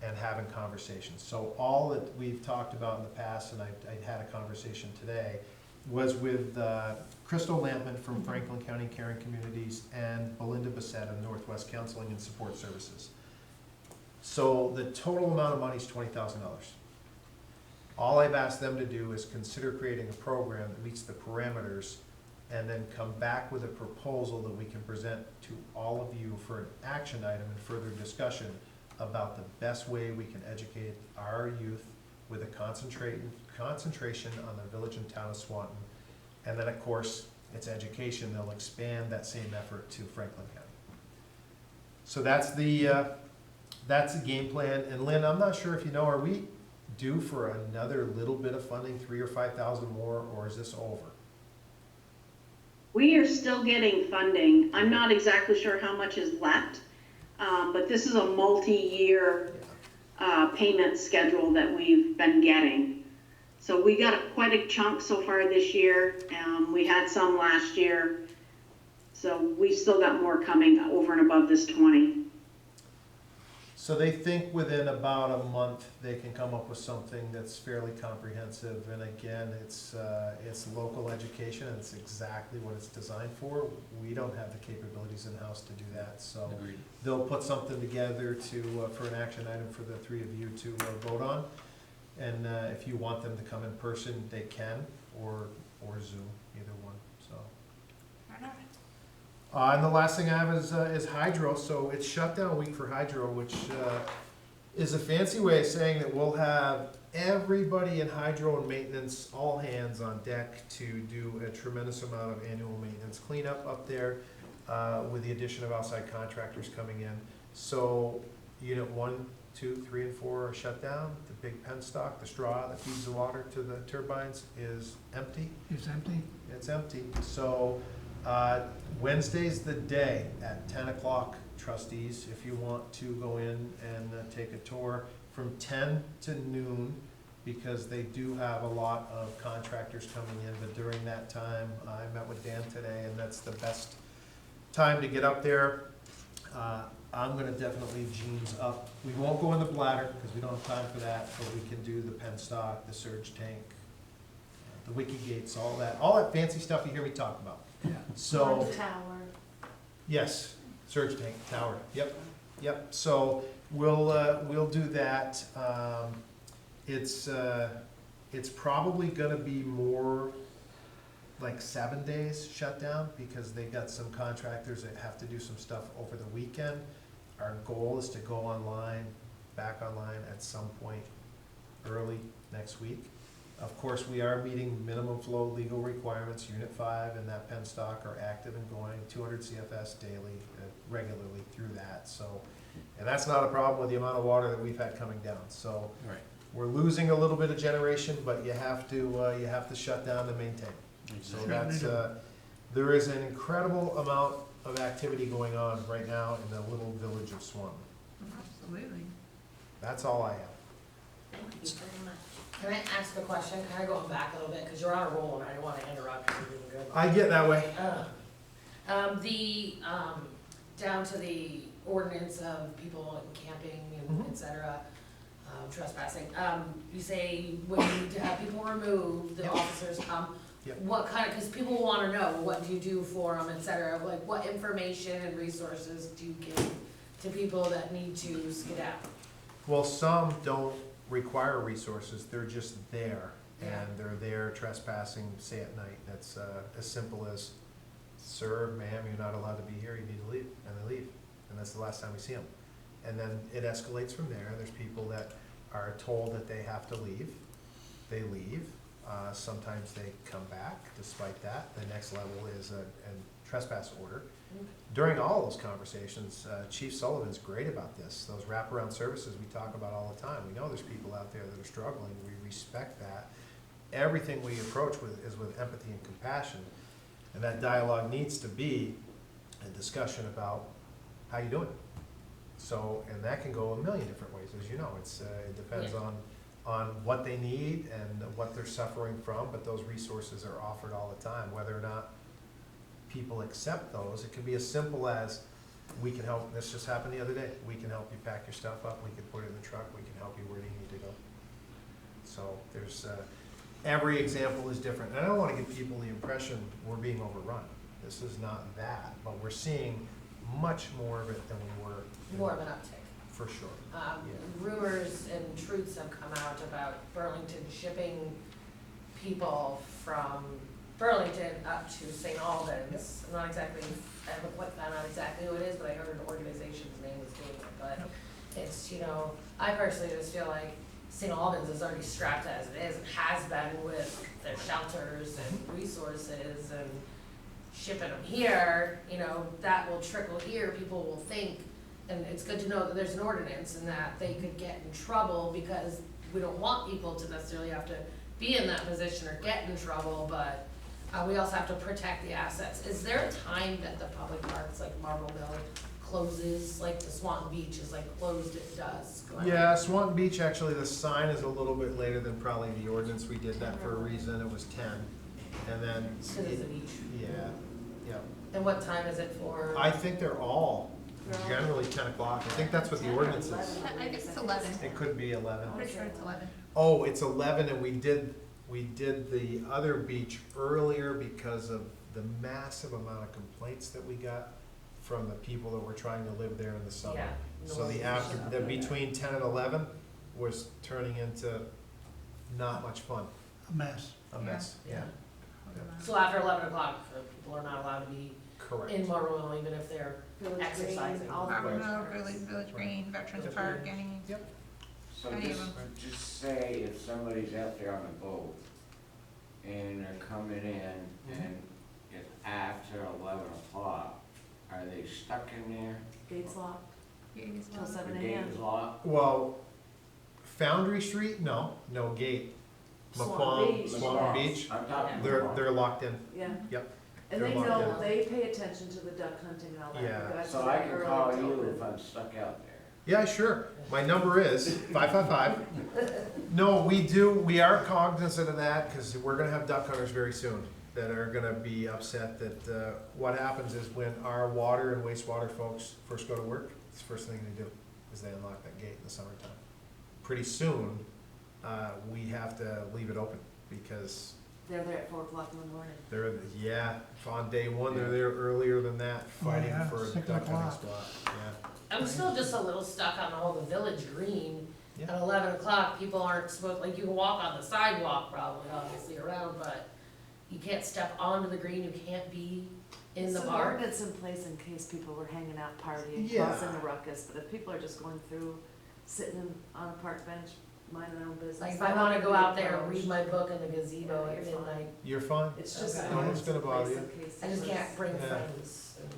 and having conversations. So all that we've talked about in the past, and I had a conversation today, was with Crystal Lampman from Franklin County Caring Communities and Belinda Bissett of Northwest Counseling and Support Services. So the total amount of money is $20,000. All I've asked them to do is consider creating a program that meets the parameters and then come back with a proposal that we can present to all of you for an action item and further discussion about the best way we can educate our youth with a concentration on the village and town of Swanton. And then, of course, it's education. They'll expand that same effort to Franklin County. So that's the game plan. And Lynn, I'm not sure if you know, are we due for another little bit of funding, 3,000 or 5,000 more, or is this over? We are still getting funding. I'm not exactly sure how much is left, but this is a multi-year payment schedule that we've been getting. So we got quite a chunk so far this year. We had some last year. So we've still got more coming over and above this 20. So they think within about a month they can come up with something that's fairly comprehensive. And again, it's local education, and it's exactly what it's designed for. We don't have the capabilities in-house to do that. So Agreed. they'll put something together for an action item for the three of you to vote on. And if you want them to come in person, they can, or Zoom, either one. So. And the last thing I have is hydro. So it's shutdown week for hydro, which is a fancy way of saying that we'll have everybody in hydro and maintenance, all hands on deck to do a tremendous amount of annual maintenance cleanup up there, with the addition of outside contractors coming in. So unit 1, 2, 3, and 4 are shut down. The big penstock, the straw that feeds the water to the turbines, is empty. It's empty? It's empty. So Wednesday's the day at 10 o'clock, trustees, if you want to go in and take a tour from 10 to noon, because they do have a lot of contractors coming in. But during that time, I met with Dan today, and that's the best time to get up there. I'm gonna definitely leave jeans up. We won't go in the bladder, because we don't have time for that, but we can do the penstock, the surge tank, the wiki gates, all that fancy stuff you hear me talk about. Yeah. So, The tower. yes, surge tank, tower, yep. So we'll do that. It's probably gonna be more like 7 days shut down, because they got some contractors that have to do some stuff over the weekend. Our goal is to go back online at some point early next week. Of course, we are meeting minimum flow legal requirements. Unit 5 and that penstock are active and going 200 CFS daily, regularly through that. So, and that's not a problem with the amount of water that we've had coming down. So Right. we're losing a little bit of generation, but you have to shut down to maintain. So that's, there is an incredible amount of activity going on right now in the little village of Swanton. Absolutely. That's all I have. Thank you very much. Can I ask a question, kind of going back a little bit, because you're on a roll and I don't want to interrupt you, you're doing good. I get that way. Down to the ordinance of people camping and et cetera, trespassing, you say when you need to have people removed, the Yep. officers come. Yep. What kind of, because people want to know, what do you do for them, et cetera, like what information and resources do you give to people that need to skedaddle? Well, some don't require resources, they're just there. Yeah. And they're there trespassing, say at night. That's as simple as, sir, ma'am, you're not allowed to be here, you need to leave, and they leave. And that's the last time we see them. And then it escalates from there. There's people that are told that they have to leave, they leave. Sometimes they come back despite that. The next level is a trespass order. During all those conversations, Chief Sullivan's great about this. Those wraparound services we talk about all the time. We know there's people out there that are struggling. We respect that. Everything we approach with is with empathy and compassion. And that dialogue needs to be a discussion about how you doing. So, and that can go a million different ways, as you know. It depends Yeah. on what they need and what they're suffering from, but those resources are offered all the time. Whether or not people accept those, it can be as simple as, we can help, this just happened the other day, we can help you pack your stuff up, we can put it in the truck, we can help you where you need to go. So there's, every example is different. And I don't wanna give people the impression we're being overrun. This is not that, but we're seeing much more of it than we were. More of an uptick. For sure. Yeah. Rumors and truths have come out about Burlington shipping people from Burlington up to St. Albans. I'm not exactly, I haven't quite found out exactly who it is, but I heard an organization's name was doing it, but it's, you know, I personally just feel like St. Albans is already strapped as it is, and has been with their shelters and resources and shipping them here, you know, that will trickle here, people will think, and it's good to know that there's an ordinance and that they could get in trouble, because we don't want people to necessarily have to be in that position or get in trouble, but we also have to protect the assets. Is there a time that the public parks, like Marble Mill, closes, like the Swanton Beach is like closed at dusk? Yeah, Swanton Beach, actually, the sign is a little bit later than probably the ordinance. We did that for a reason. It was 10. And then. Because it's a beach. Yeah, yeah. And what time is it for? I think they're all generally 10 o'clock. I think that's what the ordinance is. I think it's 11. It could be 11. I'm pretty sure it's 11. Oh, it's 11, and we did the other beach earlier because of the massive amount of complaints that we got from the people that were trying to live there in the summer. Yeah. So the between 10 and 11 was turning into not much fun, A mess. a mess, yeah. So after 11 o'clock, people are not allowed to be Correct. in Marble Mill, even if they're Village Green, exercising. all the Marble village Mill, parks. Village Green, Veterans Yep. Park, any, So Any of just say if somebody's out there on a boat and they're coming in and it's after 11 o'clock, are they stuck in there? Gates locked yeah, it's till not- 7 The gate a.m. is locked? Well, Foundry Street, no gate. Swan McQuam, Beach. Swan Beach, I'm talking they're about. locked in. Yeah. Yep. And They're they locked know, in. they pay attention to the duck hunting and all that. Yeah. The guys So are I there can early call till you then. if I'm stuck out there. Yeah, sure. My number is 555. No, we are cognizant of that because we're gonna have duck hunters very soon that are gonna be upset that, what happens is when our water and wastewater folks first go to work, it's the first thing they do is they unlock that gate in the summertime. Pretty soon, we have to leave it open because They're there at 4 o'clock in the morning. they're, yeah, on day one, they're there earlier than that, fighting yeah, for a 6 duck hunting o'clock. spot, yeah. I'm still just a little stuck on the whole the Village Green. Yeah. At 11 o'clock, people aren't supposed, like, you can walk on the sidewalk probably, obviously around, but you can't step onto the green, you can't be in the It's an park. ordinance in place in case people were hanging out partying, Yeah. causing a ruckus, but if people are just going through, on a park bench, minding their own business. Like, if they're I not wanna gonna go be out there and approached. read my book in the gazebo Yeah, at you're fine. midnight, You're fine? It's just Okay. an No one's ordinance in gonna bother place you. in case. I just someone's- can't bring Yeah. friends and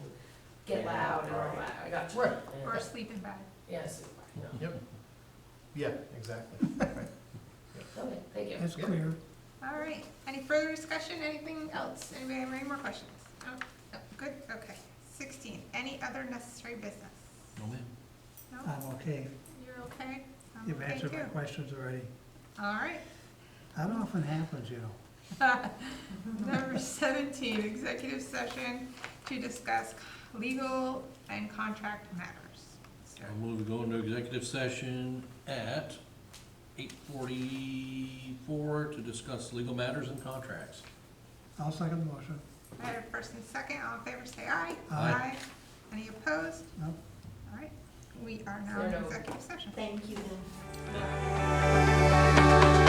get Yeah, loud and all right. that, I got you. Right. Yeah. or sleep in bed. Yes, no. Yep. Yeah, exactly. Okay, thank you. It's clear. All right, any further discussion, anything else? Anybody have any more questions? No? No, good, okay. 16, any other necessary business? No, ma'am. No? I'm okay. You're okay? I'm You've okay answered my too. questions already. All right. That often happens, you know. Number 17, executive session to discuss legal and contract matters. So, I'll move to go into executive session at 8:44 to discuss legal matters and contracts. I'll second the motion. I have a first and second, all in favor say aye. Aye. Any opposed? No. All right, We are now in executive session. Thank you then.